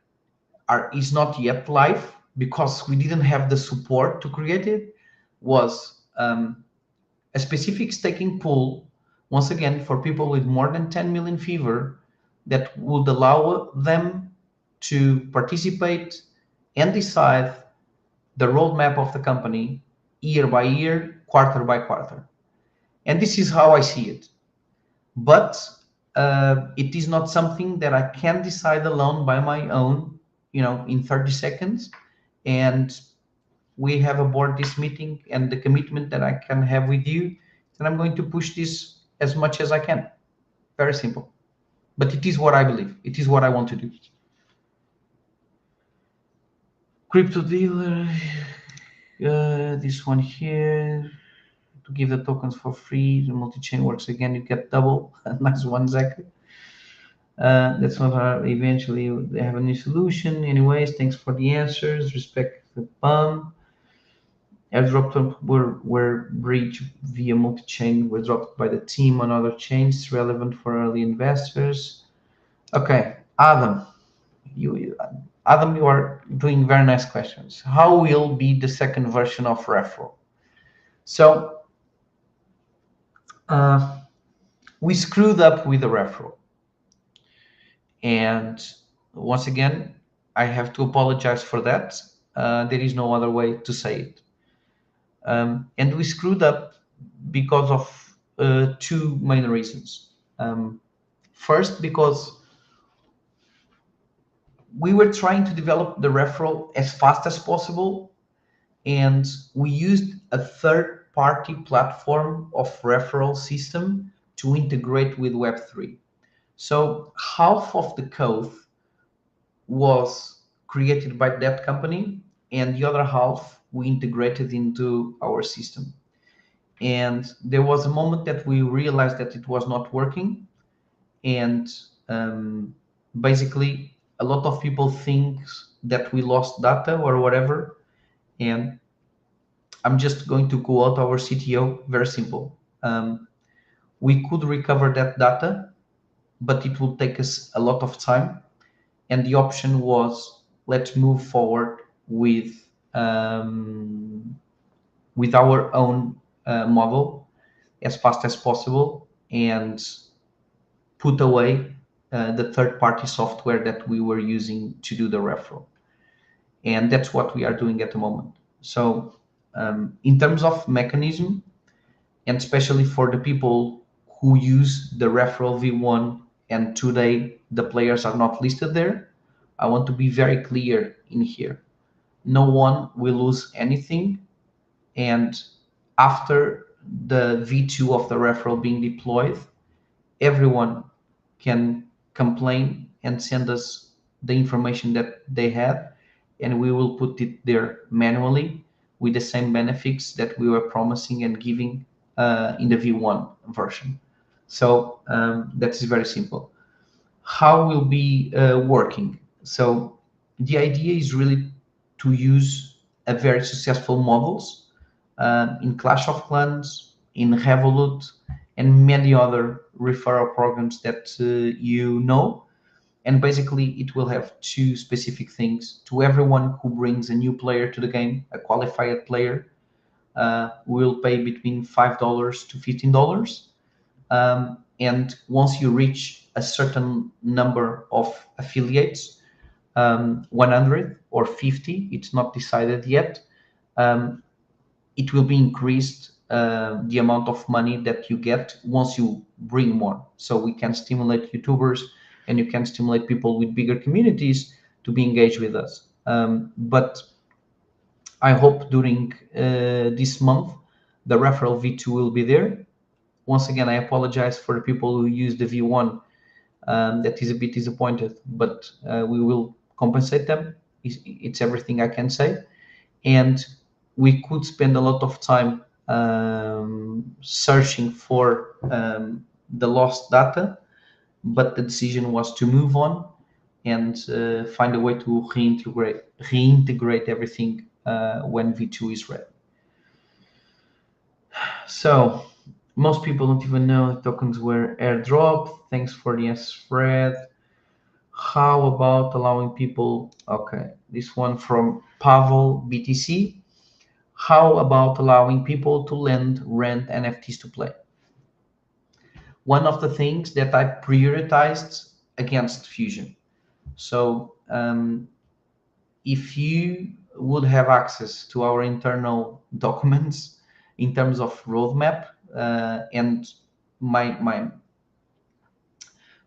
is not yet live because we didn't have the support to create it was a a specific staking pool, once again, for people with more than 10 million fever, that would allow them to participate and decide the roadmap of the company year by year, quarter by quarter. And this is how I see it. But it is not something that I can decide alone by my own, in 30 seconds. And we have aboard this meeting and the commitment that I can have with you, and I'm going to push this as much as I can. Very simple. But it is what I believe. It is what I want to do. Crypto dealer, this one here, to give the tokens for free. The multi-chain works again, you get double. Nice one, Zach. That's not how eventually they have a new solution. Anyways, thanks for the answers. Respect the PUM. Airdrop were breached via multi-chain were dropped by the team on other chains relevant for early investors. Okay, Adam, you are doing very nice questions. How will be the second version of Referral? So we screwed up with the Referral, and once again, I have to apologize for that. There is no other way to say it. And we screwed up because of two main reasons. First, because we were trying to develop the referral as fast as possible, and we used a third-party platform of referral system to integrate with Web3. So half of the code was created by that company, and the other half we integrated into our system. And there was a moment that we realized that it was not working, and basically a lot of people think that we lost data or whatever, and I'm just going to quote our CTO. Very simple. We could recover that data, but it will take us a lot of time, and the option was, let's move forward with our own model as fast as possible and put away the third-party software that we were using to do the referral. And that's what we are doing at the moment. So in terms of mechanism, and especially for the people who use the referral V1 and today the players are not listed there, I want to be very clear in here. No one will lose anything. And after the V2 of the referral being deployed, everyone can complain and send us the information that they had, and we will put it there manually with the same benefits that we were promising and giving in the V1 version. So that is very simple. How will be working? So the idea is really to use a very successful models in Clash of Clans, in Revolut, and many other referral programs that you know. And basically, it will have two specific things. To everyone who brings a new player to the game, a qualified player, will pay between $5 to $15. And once you reach a certain number of affiliates, 100 or 50, it's not decided yet, it will be increased the amount of money that you get once you bring more. So we can stimulate YouTubers and you can stimulate people with bigger communities to be engaged with us. But I hope during this month, the referral V2 will be there. Once again, I apologize for the people who use the V1 that is a bit disappointed, but we will compensate them. It's everything I can say. And we could spend a lot of time searching for the lost data, but the decision was to move on and find a way to reintegrate everything when V2 is ready. So most people don't even know tokens were airdropped. Thanks for the answer, Fred. How about allowing people? Okay, this one from Pavel BTC. How about allowing people to lend, rent NFTs to play? One of the things that I prioritized against Fusion. So if you would have access to our internal documents in terms of roadmap, and my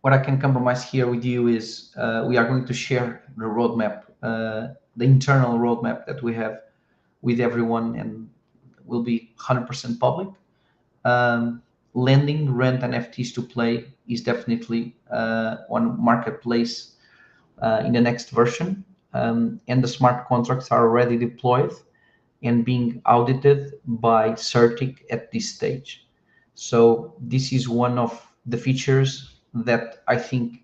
what I can compromise here with you is we are going to share the roadmap, the internal roadmap that we have with everyone, and will be 100% public. Um, Lending rent NFTs to play is definitely on marketplace in the next version, and the smart contracts are already deployed and being audited by Certic at this stage. So this is one of the features that I think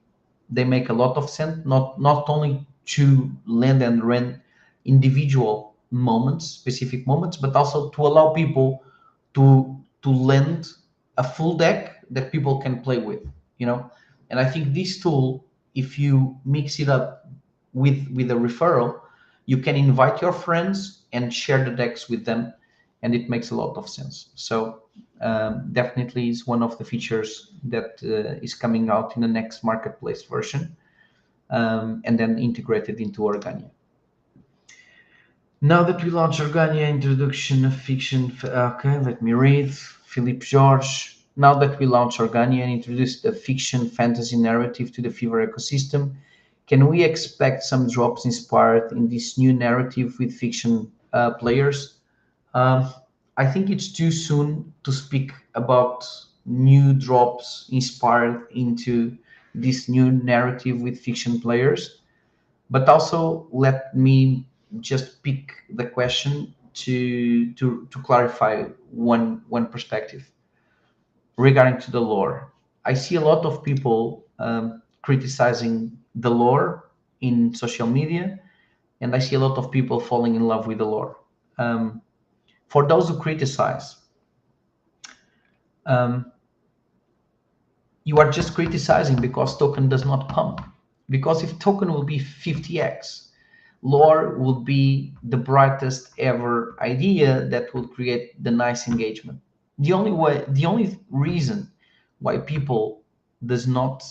they make a lot of sense, not only to lend and rent individual moments, specific moments, but also to allow people to lend a full deck that people can play with, you know. And I think this tool, if you mix it up with a referral, you can invite your friends and share the decks with them, and it makes a lot of sense. So definitely is one of the features that is coming out in the next marketplace version, and then integrated into Organia. Now that we launch Organia, introduction of fiction. Okay, let me read. Philippe George. Now that we launch Organia and introduce the fiction fantasy narrative to the Fever ecosystem, can we expect some drops inspired in this new narrative with fiction players? Um, I think it's too soon to speak about new drops inspired into this new narrative with fiction players. But also, let me just pick the question to clarify one perspective regarding to the lore. I see a lot of people criticizing the lore in social media, and I see a lot of people falling in love with the lore. Um, for those who criticize, um, you are just criticizing because token does not pump. Because if token will be 50x, lore would be the brightest ever idea that will create the nice engagement. The only reason why people does not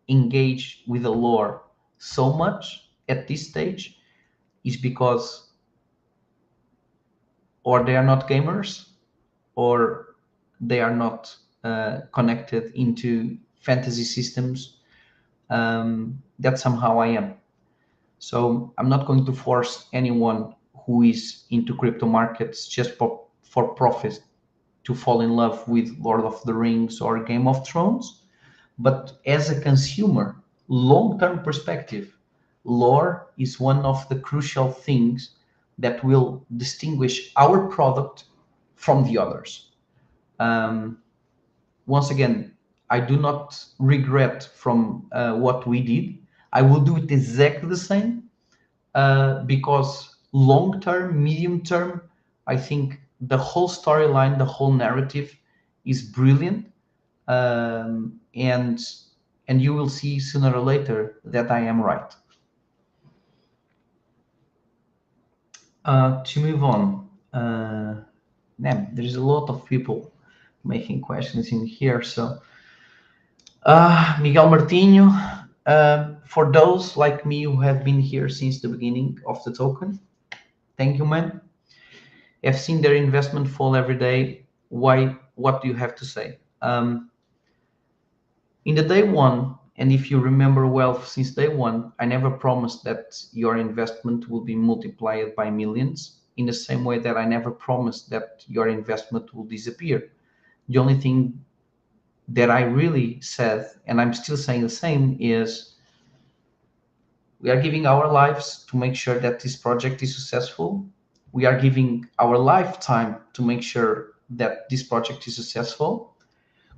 engage with the lore so much at this stage is because or they are not gamers, or they are not connected into fantasy systems that somehow I am. So I'm not going to force anyone who is into crypto markets just for profit to fall in love with Lord of the Rings or Game of Thrones. But as a consumer, long-term perspective, lore is one of the crucial things that will distinguish our product from the others. Um, Once again, I do not regret from what we did. I will do it exactly the same because long term, medium term, I think the whole storyline, the whole narrative is brilliant, and you will see sooner or later that I am right. To move on, there's a lot of people making questions in here, so Miguel Martinho, for those like me who have been here since the beginning of the token, thank you, man. I've seen their investment fall every day. Why? What do you have to say? In the day one, and if you remember well, since day one, I never promised that your investment will be multiplied by millions. In the same way that I never promised that your investment will disappear. The only thing that I really said, and I'm still saying the same, is we are giving our lives to make sure that this project is successful. We are giving our lifetime to make sure that this project is successful.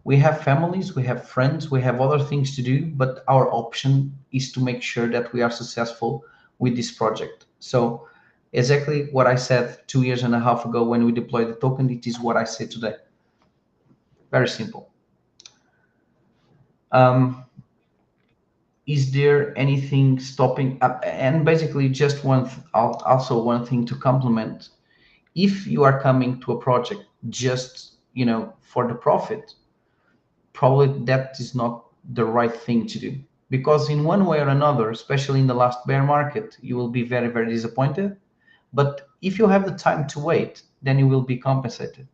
We have families, we have friends, we have other things to do, but our option is to make sure that we are successful with this project. So exactly what I said 2 years and a half ago when we deployed the token, it is what I say today. Very simple. Is there anything stopping? And basically just also one thing to complement. if you are coming to a project just, for the profit, probably that is not the right thing to do, because in one way or another, especially in the last bear market, you will be very, very disappointed. But if you have the time to wait, then you will be compensated.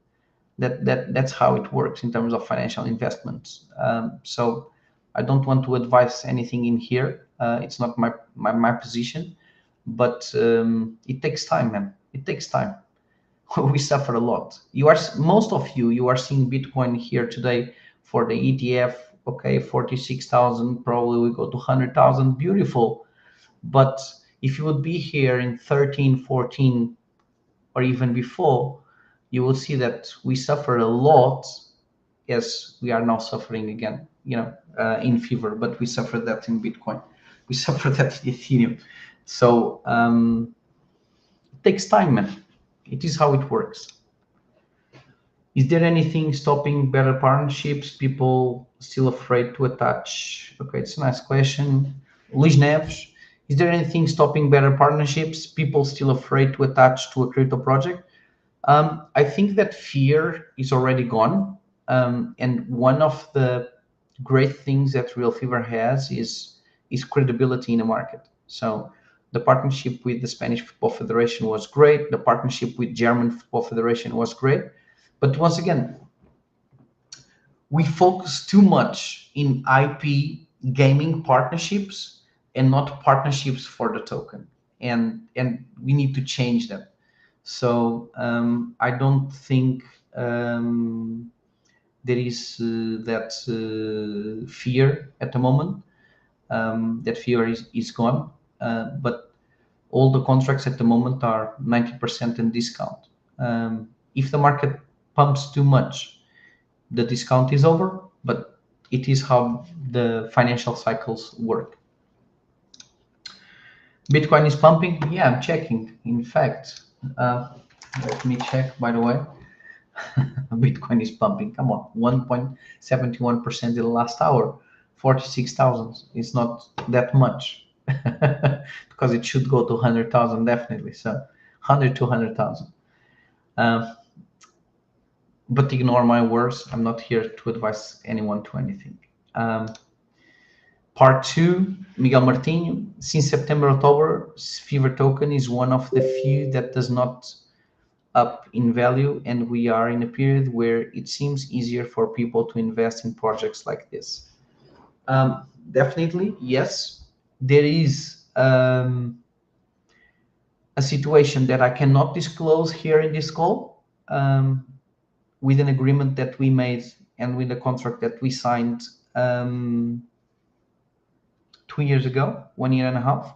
That's how it works in terms of financial investments. So I don't want to advise anything in here. It's not my position, but it takes time, man. It takes time. We suffer a lot. Most of you are seeing Bitcoin here today for the ETF. Okay, 46,000. Probably we go to 100,000. Beautiful. But if you would be here in 13, 14, or even before, you will see that we suffer a lot, as we are now suffering again, in fever, but we suffer that in Bitcoin. We suffer that in Ethereum. So it takes time, man. It is how it works. Is there anything stopping better partnerships? People still afraid to attach? Okay, it's a nice question. Luis Neves, is there anything stopping better partnerships? People still afraid to attach to a crypto project? I think that fear is already gone. And one of the great things that RealFevr has is credibility in the market. So the partnership with the Spanish Football Federation was great. The partnership with German Football Federation was great. But once again, we focus too much in IP gaming partnerships and not partnerships for the token. And we need to change that. So I don't think there is that fear at the moment. That fear is gone. But all the contracts at the moment are 90% in discount. If the market pumps too much, the discount is over, but it is how the financial cycles work. Bitcoin is pumping? Yeah, I'm checking. In fact, let me check, by the way. Bitcoin is pumping. Come on, 1.71% in the last hour. 46,000 is not that much because it should go to 100,000 definitely. So 100 to 100,000. But ignore my words. I'm not here to advise anyone to anything. Part 2, Miguel Martinho. Since September, October, Fever token is one of the few that does not up in value, and we are in a period where it seems easier for people to invest in projects like this. Definitely, yes. There is a situation that I cannot disclose here in this call, with an agreement that we made and with a contract that we signed 2 years ago, 1 year and a half.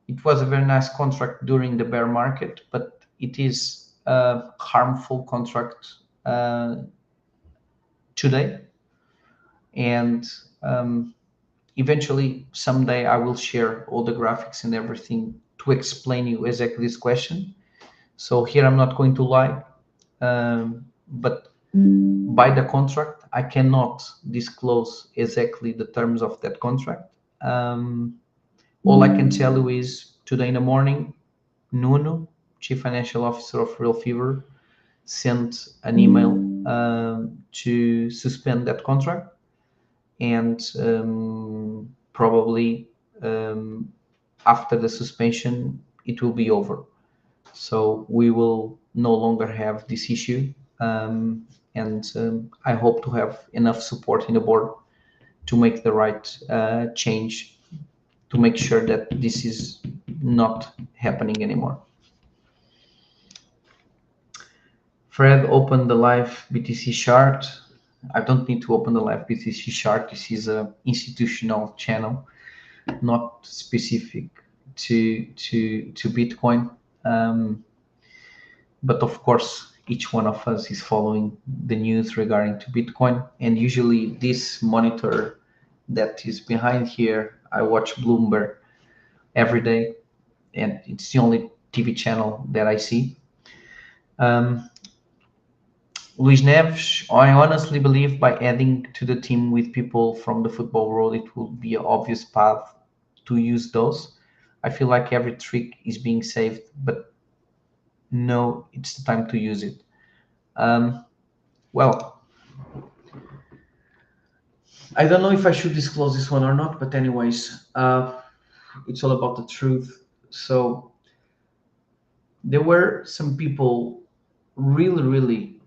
It was a very nice contract during the bear market, but it is a harmful contract today. And eventually, someday, I will share all the graphics and everything to explain you exactly this question. So here I'm not going to lie, but by the contract, I cannot disclose exactly the terms of that contract. All I can tell you is today in the morning, Nuno, Chief Financial Officer of RealFevr, sent an email to suspend that contract, and probably after the suspension, it will be over. So we will no longer have this issue, and I hope to have enough support in the board to make the right change to make sure that this is not happening anymore. Fred opened the live BTC chart. I don't need to open the live BTC chart. This is an institutional channel, not specific to Bitcoin. But of course, each one of us is following the news regarding to Bitcoin. And usually this monitor that is behind here, I watch Bloomberg every day, and it's the only TV channel that I see. Luis Neves, I honestly believe by adding to the team with people from the football world, it will be an obvious path to use those. I feel like every trick is being saved, but no, it's the time to use it. Well, I don't know if I should disclose this one or not, but anyways, it's all about the truth. So there were some people really,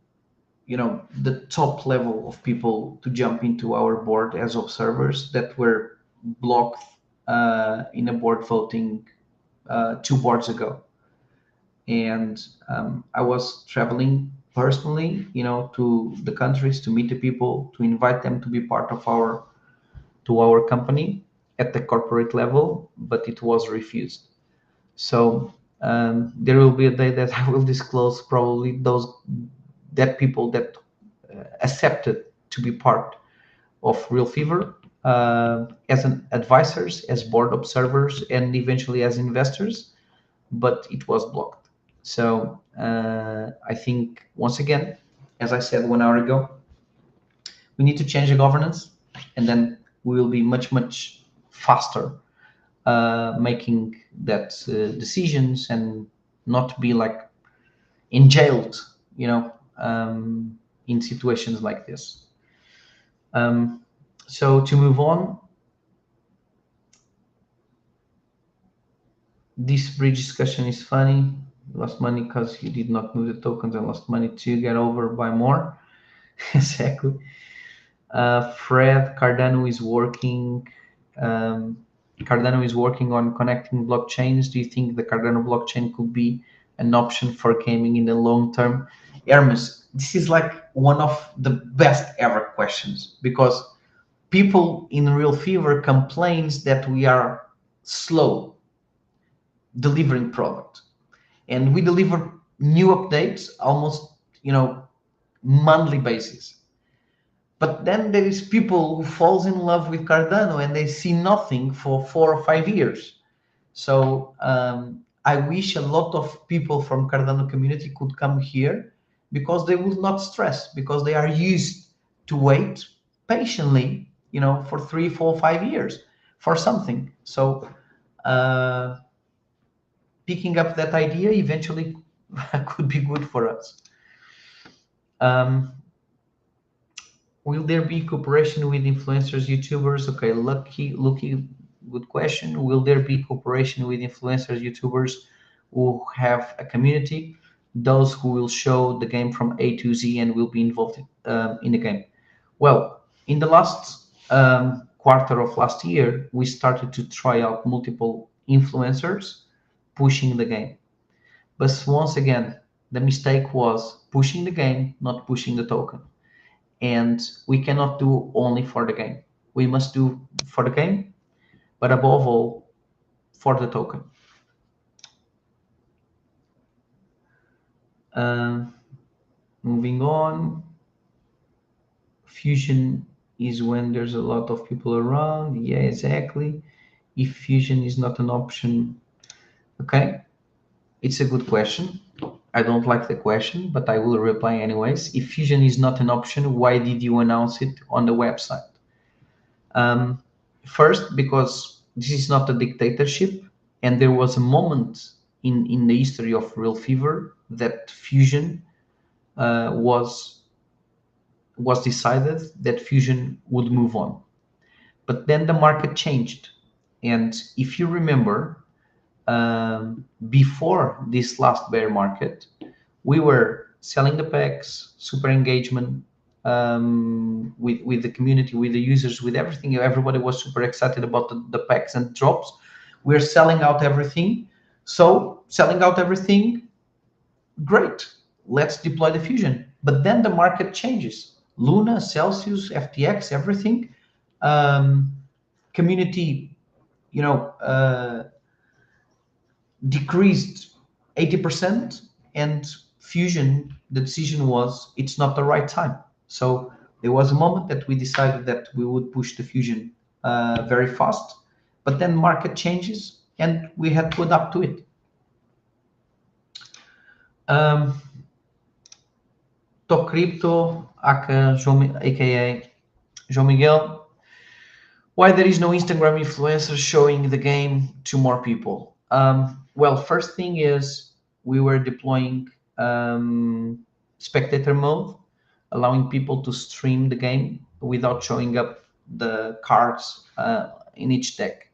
the top level of people to jump into our board as observers that were blocked in a board voting 2 boards ago. And I was traveling personally, to the countries to meet the people, to invite them to be part of our company at the corporate level, but it was refused. So there will be a day that I will disclose probably those that people that accepted to be part of RealFevr as an advisors, as board observers, and eventually as investors, but it was blocked. So I think once again, as I said 1 hour ago, we need to change the governance, and then we will be much faster making that decisions and not be like enjailed, in situations like this. So to move on, this bridge discussion is funny. You lost money because you did not move the tokens and lost money to get over by more. Exactly. Fred, Cardano is working. Cardano is working on connecting blockchains. Do you think the Cardano blockchain could be an option for gaming in the long term? Hermes, this is like one of the best ever questions, because people in RealFevr complains that we are slow delivering product, and we deliver new updates almost, monthly basis. But then there is people who falls in love with Cardano and they see nothing for 4 or 5 years. So I wish a lot of people from Cardano community could come here, because they will not stress, because they are used to wait patiently, for 3, 4, 5 years for something. So picking up that idea eventually could be good for us. Will there be cooperation with influencers, YouTubers? Okay, lucky, good question. Will there be cooperation with influencers, YouTubers who have a community? Those who will show the game from A to Z and will be involved in the game. Well, in the last quarter of last year, we started to try out multiple influencers pushing the game. But once again, the mistake was pushing the game, not pushing the token. And we cannot do only for the game. We must do for the game, but above all, for the token. Moving on. Fusion is when there's a lot of people around. Yeah, exactly. If fusion is not an option, okay, it's a good question. I don't like the question, but I will reply anyways. If fusion is not an option, why did you announce it on the website? First, because this is not a dictatorship, and there was a moment in the history of RealFevr that fusion was decided that fusion would move on. But then the market changed, and if you remember, before this last bear market, we were selling the packs, super engagement with the community, with the users, with everything. Everybody was super excited about the packs and drops. We're selling out everything. So selling out everything, great. Let's deploy the fusion. But then the market changes. Luna, Celsius, FTX, everything. Community, decreased 80%, and fusion, the decision was it's not the right time. So there was a moment that we decided that we would push the fusion very fast, but then market changes and we had to adapt to it. Top Crypto, aka João Miguel, why there is no Instagram influencer showing the game to more people? Well, first thing is we were deploying spectator mode, allowing people to stream the game without showing up the cards in each deck.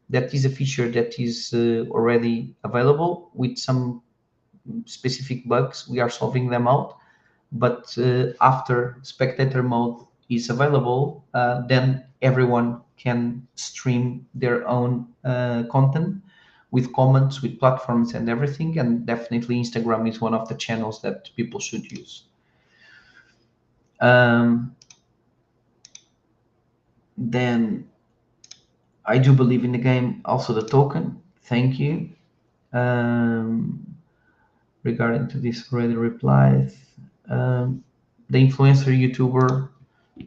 That is a feature that is already available with some specific bugs. We are solving them out. But after spectator mode is available, then everyone can stream their own content with comments, with platforms and everything. And definitely Instagram is one of the channels that people should use. Then I do believe in the game, also the token. Thank you. Regarding to this already replied. The influencer YouTuber,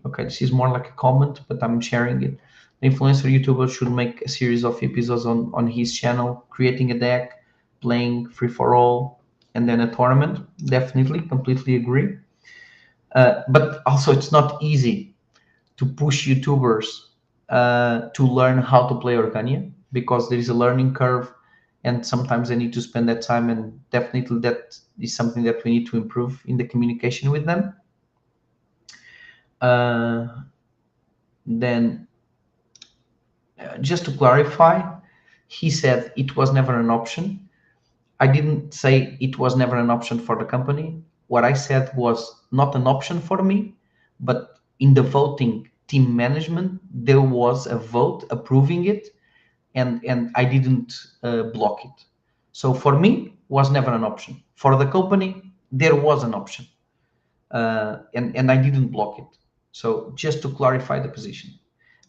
okay, this is more like a comment, but I'm sharing it. The influencer YouTuber should make a series of episodes on his channel, creating a deck, playing free for all, and then a tournament. Definitely, completely agree. But also, it's not easy to push YouTubers to learn how to play Organia because there is a learning curve, and sometimes they need to spend that time. And definitely, that is something that we need to improve in the communication with them. Then, just to clarify, he said it was never an option. I didn't say it was never an option for the company. What I said was not an option for me, but in the voting team management, there was a vote approving it, and I didn't block it. So for me, was never an option. For the company, there was an option, and I didn't block it. So just to clarify the position,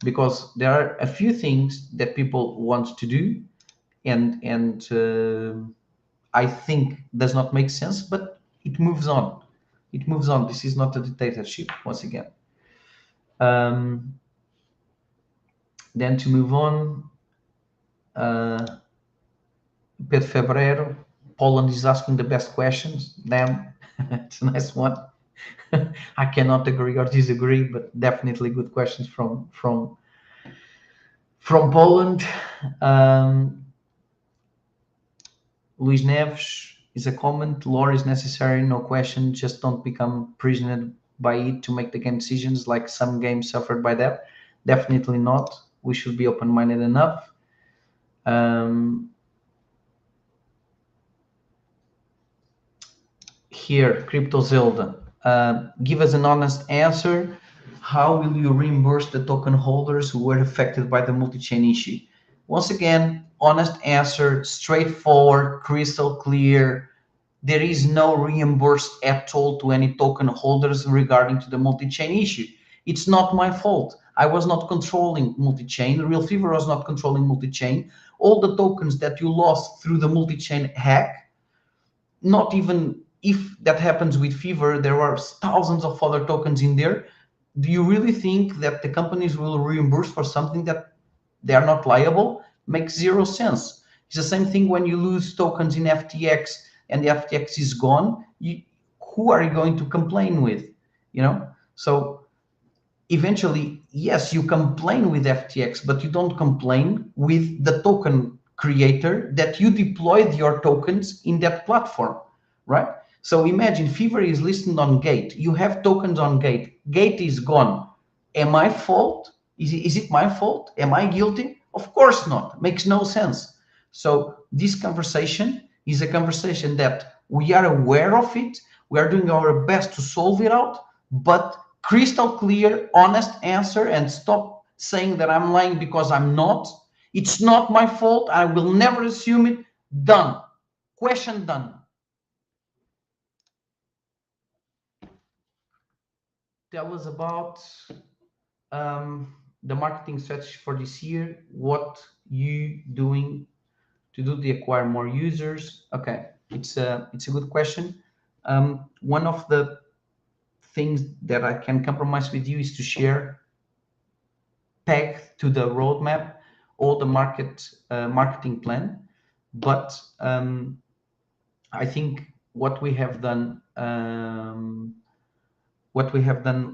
because there are a few things that people want to do, and I think does not make sense, but it moves on. It moves on. This is not a dictatorship, once again. Then to move on, Pedro Febrero, Poland is asking the best questions. Damn, it's a nice one. I cannot agree or disagree, but definitely good questions from Poland. Luis Neves is a comment. Lore is necessary, no question. Just don't become prisoner by it to make the game decisions like some games suffered by that. Definitely not. We should be open-minded enough. Here, Crypto Zelda. Give us an honest answer. How will you reimburse the token holders who were affected by the multi-chain issue? Once again, honest answer, straightforward, crystal clear. There is no reimburse at all to any token holders regarding to the multi-chain issue. It's not my fault. I was not controlling multi-chain. RealFevr was not controlling multi-chain. All the tokens that you lost through the multi-chain hack, not even if that happens with Fever, there are thousands of other tokens in there. Do you really think that the companies will reimburse for something that they are not liable? Makes zero sense. It's the same thing when you lose tokens in FTX and the FTX is gone. Who are you going to complain with? So eventually, yes, you complain with FTX, but you don't complain with the token creator that you deployed your tokens in that platform, right? So imagine Fever is listed on Gate. You have tokens on Gate. Gate is gone. Am I fault? Is it my fault? Am I guilty? Of course not. Makes no sense. So this conversation is a conversation that we are aware of it. We are doing our best to solve it out, but crystal clear, honest answer, and stop saying that I'm lying because I'm not. It's not my fault. I will never assume it. Done. Question done. Tell us about the marketing strategy for this year. What you doing to do to acquire more users? Okay, it's a good question. One of the things that I can compromise with you is to share pegged to the roadmap or the marketing plan. But I think what we have done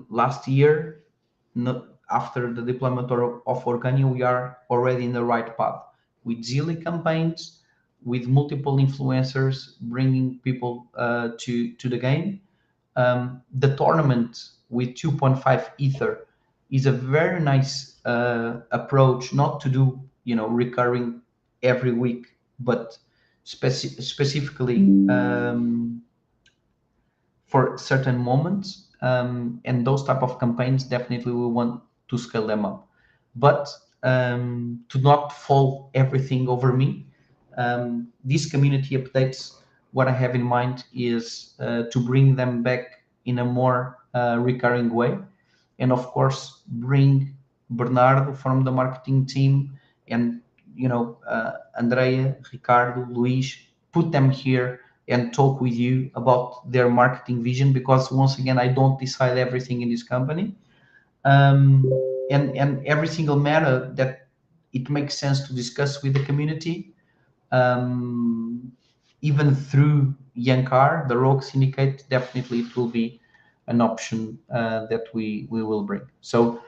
last year, after the deployment of Organia, we are already in the right path with Zilli campaigns, with multiple influencers bringing people to the game. The tournament with 2.5 ether is a very nice approach, not to do recurring every week, but specifically for certain moments, and those type of campaigns definitely we want to scale them up, but to not fall everything over me. These community updates, what I have in mind is to bring them back in a more recurring way, and of course bring Bernardo from the marketing team, and Andrea, Ricardo, Luis, put them here and talk with you about their marketing vision, because once again I don't decide everything in this company, um, and every single matter that it makes sense to discuss with the community, um, even through Yankar, the Rogue Syndicate, definitely it will be an option that we will bring. So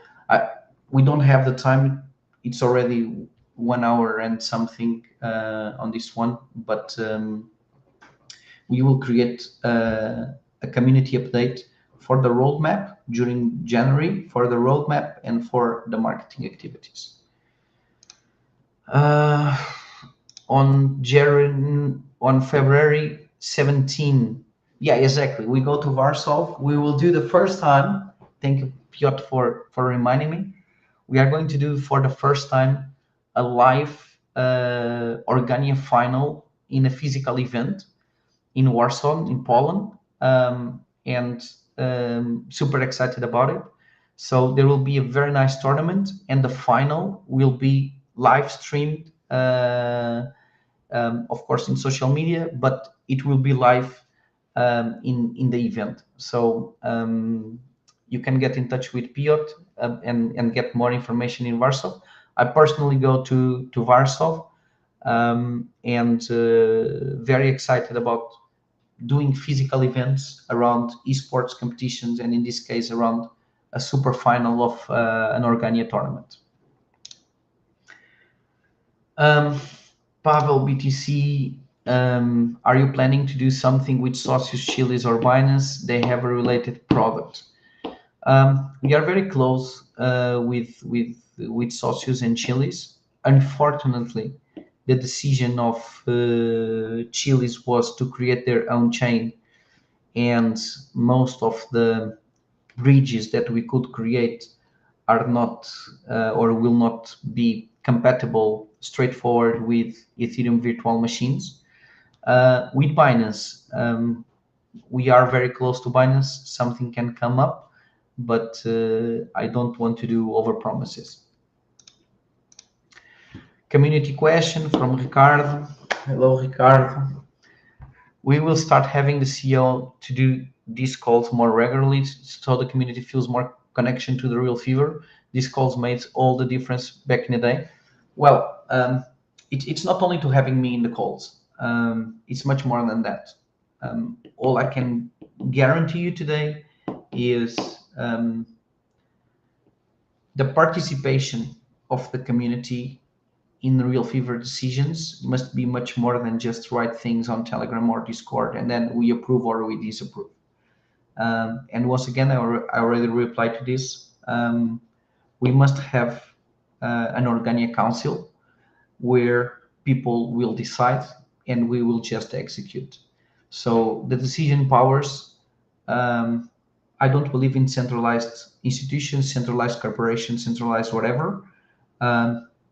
we don't have the time. It's already 1 hour and something on this one, but we will create a community update for the roadmap during January, for the roadmap and for the marketing activities. Uh, on February 17. Yeah, exactly. We go to Warsaw. We will do the first time. Thank you, Piotr, for reminding me. We are going to do for the first time a live Organia final in a physical event in Warsaw, in Poland, and super excited about it. So there will be a very nice tournament, and the final will be live streamed, of course, in social media, but it will be live in the event. So you can get in touch with Piotr and get more information in Warsaw. I personally go to Warsaw, and very excited about doing physical events around esports competitions, and in this case around a super final of an Organia tournament. Pavel BTC, are you planning to do something with Socios, Chili's, or Binance? They have a related product. We are very close with Socios and Chili's. Unfortunately, the decision of Chili's was to create their own chain, and most of the bridges that we could create are not or will not be compatible straightforward with Ethereum virtual machines. With Binance, we are very close to Binance. Something can come up, but I don't want to do over promises. Community question from Ricardo. Hello, Ricardo. We will start having the CEO to do these calls more regularly, so the community feels more connection to the RealFevr. These calls made all the difference back in the day. Well, it's not only to having me in the calls. It's much more than that. All I can guarantee you today is the participation of the community in the RealFevr decisions must be much more than just write things on Telegram or Discord and then we approve or we disapprove. And once again, I already replied to this. We must have an Organia Council where people will decide and we will just execute. So the decision powers, I don't believe in centralized institutions, centralized corporations, centralized whatever.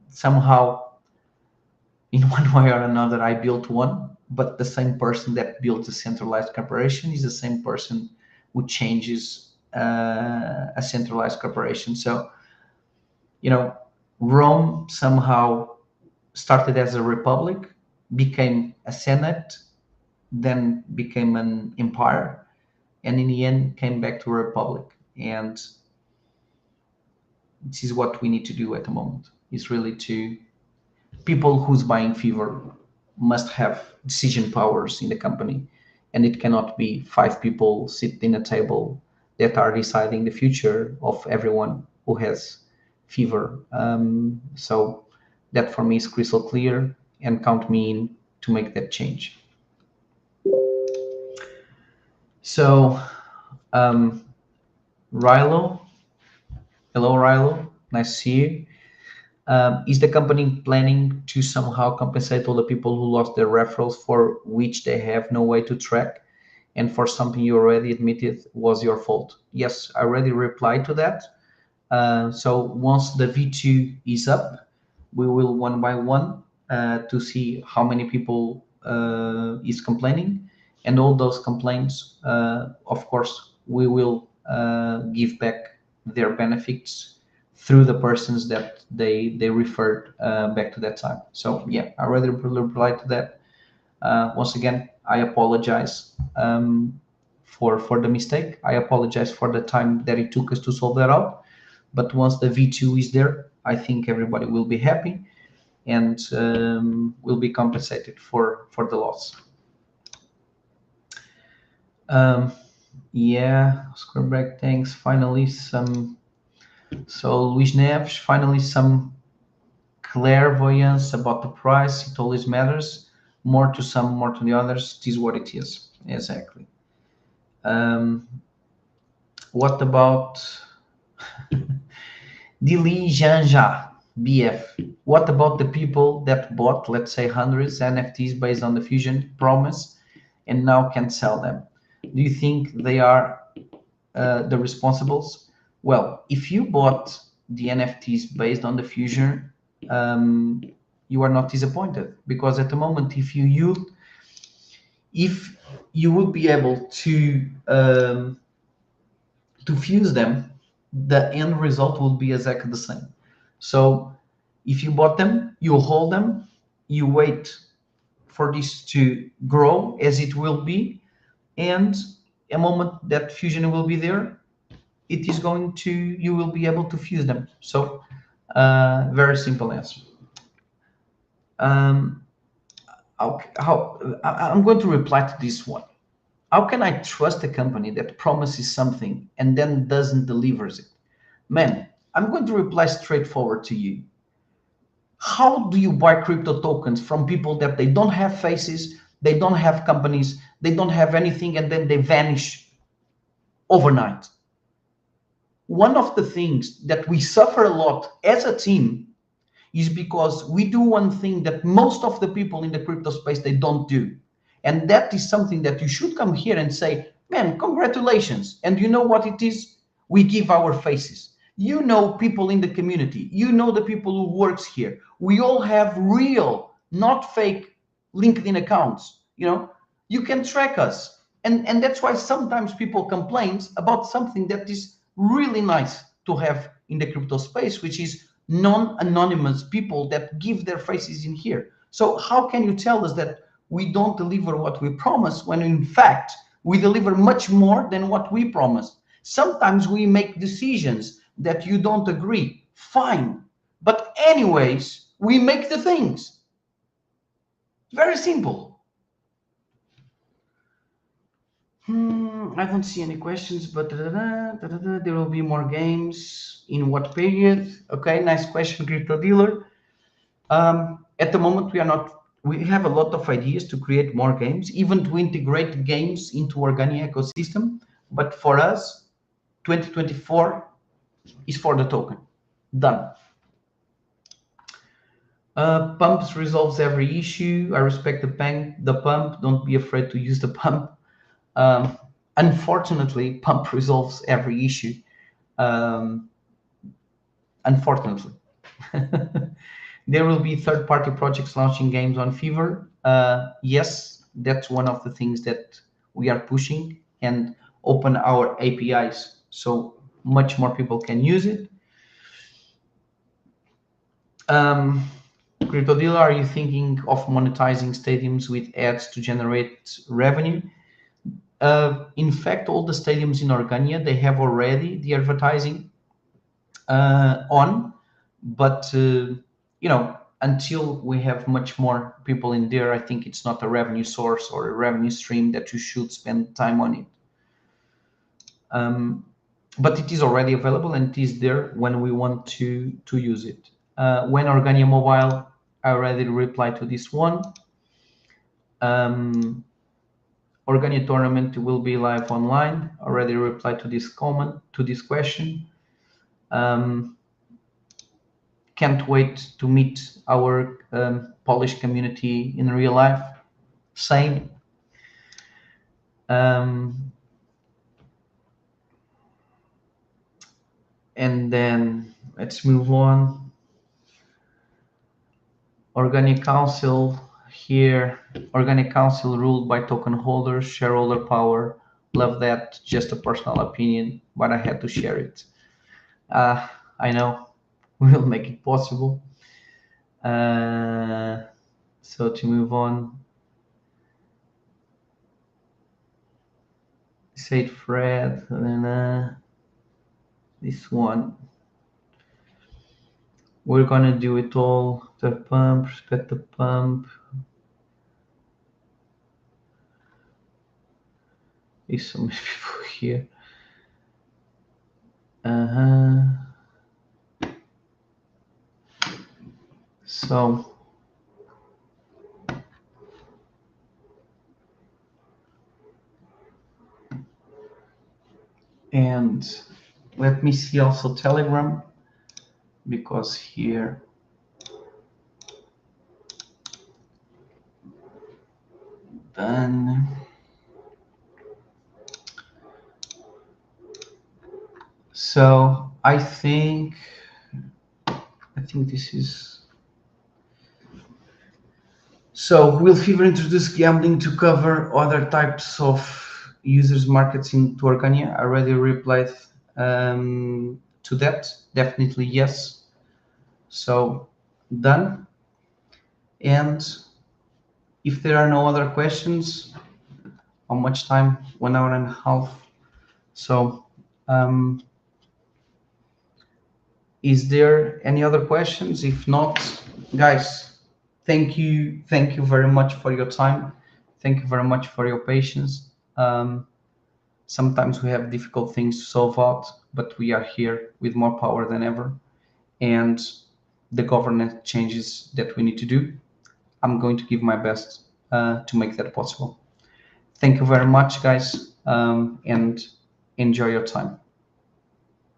Somehow, in one way or another, I built one, but the same person that built a centralized corporation is the same person who changes a centralized corporation. So, Rome somehow started as a republic, became a senate, then became an empire, and in the end came back to a republic. And this is what we need to do at the moment, is really to people who's buying Fever must have decision powers in the company, and it cannot be 5 people sitting in a table that are deciding the future of everyone who has Fever. So that for me is crystal clear, and count me in make that change. So Rilo, hello Rilo, nice to see you. Is the company planning to somehow compensate all the people who lost their referrals for which they have no way to track, and for something you already admitted was your fault? Yes, I already replied to that. So once the V2 is up, we will one by one to see how many people is complaining, and all those complaints, of course, we will give back their benefits through the persons that they referred back to that time. So yeah, I already replied to that. Once again, I apologize for the mistake. I apologize for the time that it took us to solve that out. But once the V2 is there, I think everybody will be happy and will be compensated for the loss. Yeah, Squareback, thanks. Finally, so Luis Neves, finally some clairvoyance about the price. It always matters. More to some, more to the others. It is what it is. Exactly. What about Dili Janja BF? What about the people that bought, let's say, hundreds NFTs based on the Fusion promise and now can't sell them? Do you think they are the responsibles? Well, if you bought the NFTs based on the Fusion, you are not disappointed, because at the moment, if you would be able to fuse them, the end result will be exactly the same. So if you bought them, you hold them, you wait for this to grow as it will be, and a moment that Fusion will be there, it is going to, you will be able to fuse them. So very simple answer. I'm going to reply to this one. How can I trust a company that promises something and then doesn't delivers it? Man, I'm going to reply straightforward to you. How do you buy crypto tokens from people that they don't have faces, they don't have companies, they don't have anything, and then they vanish overnight? One of the things that we suffer a lot as a team is because we do one thing that most of the people in the crypto space, they don't do. And that is something that you should come here and say, man, congratulations. And you know what it is? We give our faces. You know people in the community. You know the people who works here. We all have real, not fake LinkedIn accounts. You know, you can track us. And that's why sometimes people complain about something that is really nice to have in the crypto space, which is non-anonymous people that give their faces in here. So how can you tell us that we don't deliver what we promise when in fact we deliver much more than what we promise? Sometimes we make decisions that you don't agree, fine, but anyways we make the things. Very simple. I don't see any questions, but there will be more games in what period? Okay, nice question, crypto dealer. At the moment, we have a lot of ideas to create more games, even to integrate games into organic ecosystem. But for us, 2024 is for the token. Done. Pumps resolves every issue. I respect the pump. Don't be afraid to use the pump. Unfortunately, pump resolves every issue. Unfortunately. There will be third-party projects launching games on Fever. Yes, that's one of the things that we are pushing, and open our APIs so much more people can use it. Crypto dealer, are you thinking of monetizing stadiums with ads to generate revenue? In fact, all the stadiums in Organia, they have already the advertising on, but you know, until we have much more people in there, I think it's not a revenue source or a revenue stream that you should spend time on it. But it is already available and it is there when we want to use it. When Organia Mobile, I already replied to this one. Organic tournament will be live online. Already replied to this comment, to this question. Can't wait to meet our Polish community in real life. Same. And then let's move on. Organic Council here. Organic Council ruled by token holders, shareholder power. Love that. Just a personal opinion, but I had to share it. I know we will make it possible. So to move on, Said Fred, and then this one. We're gonna do it all. The pump, respect the pump. There's so many people here. So and let me see also Telegram, because here then so I think this is so RealFevr introduced gambling to cover other types of users markets into Organia. I already replied to that. Definitely yes. So done. And if there are no other questions, how much time? 1 hour and a half. So is there any other questions? If not, guys, thank you very much for your time. Thank you very much for your patience. Sometimes we have difficult things to solve out, but we are here with more power than ever. And the governance changes that we need to do, I'm going to give my best to make that possible. Thank you very much, guys, and enjoy your time.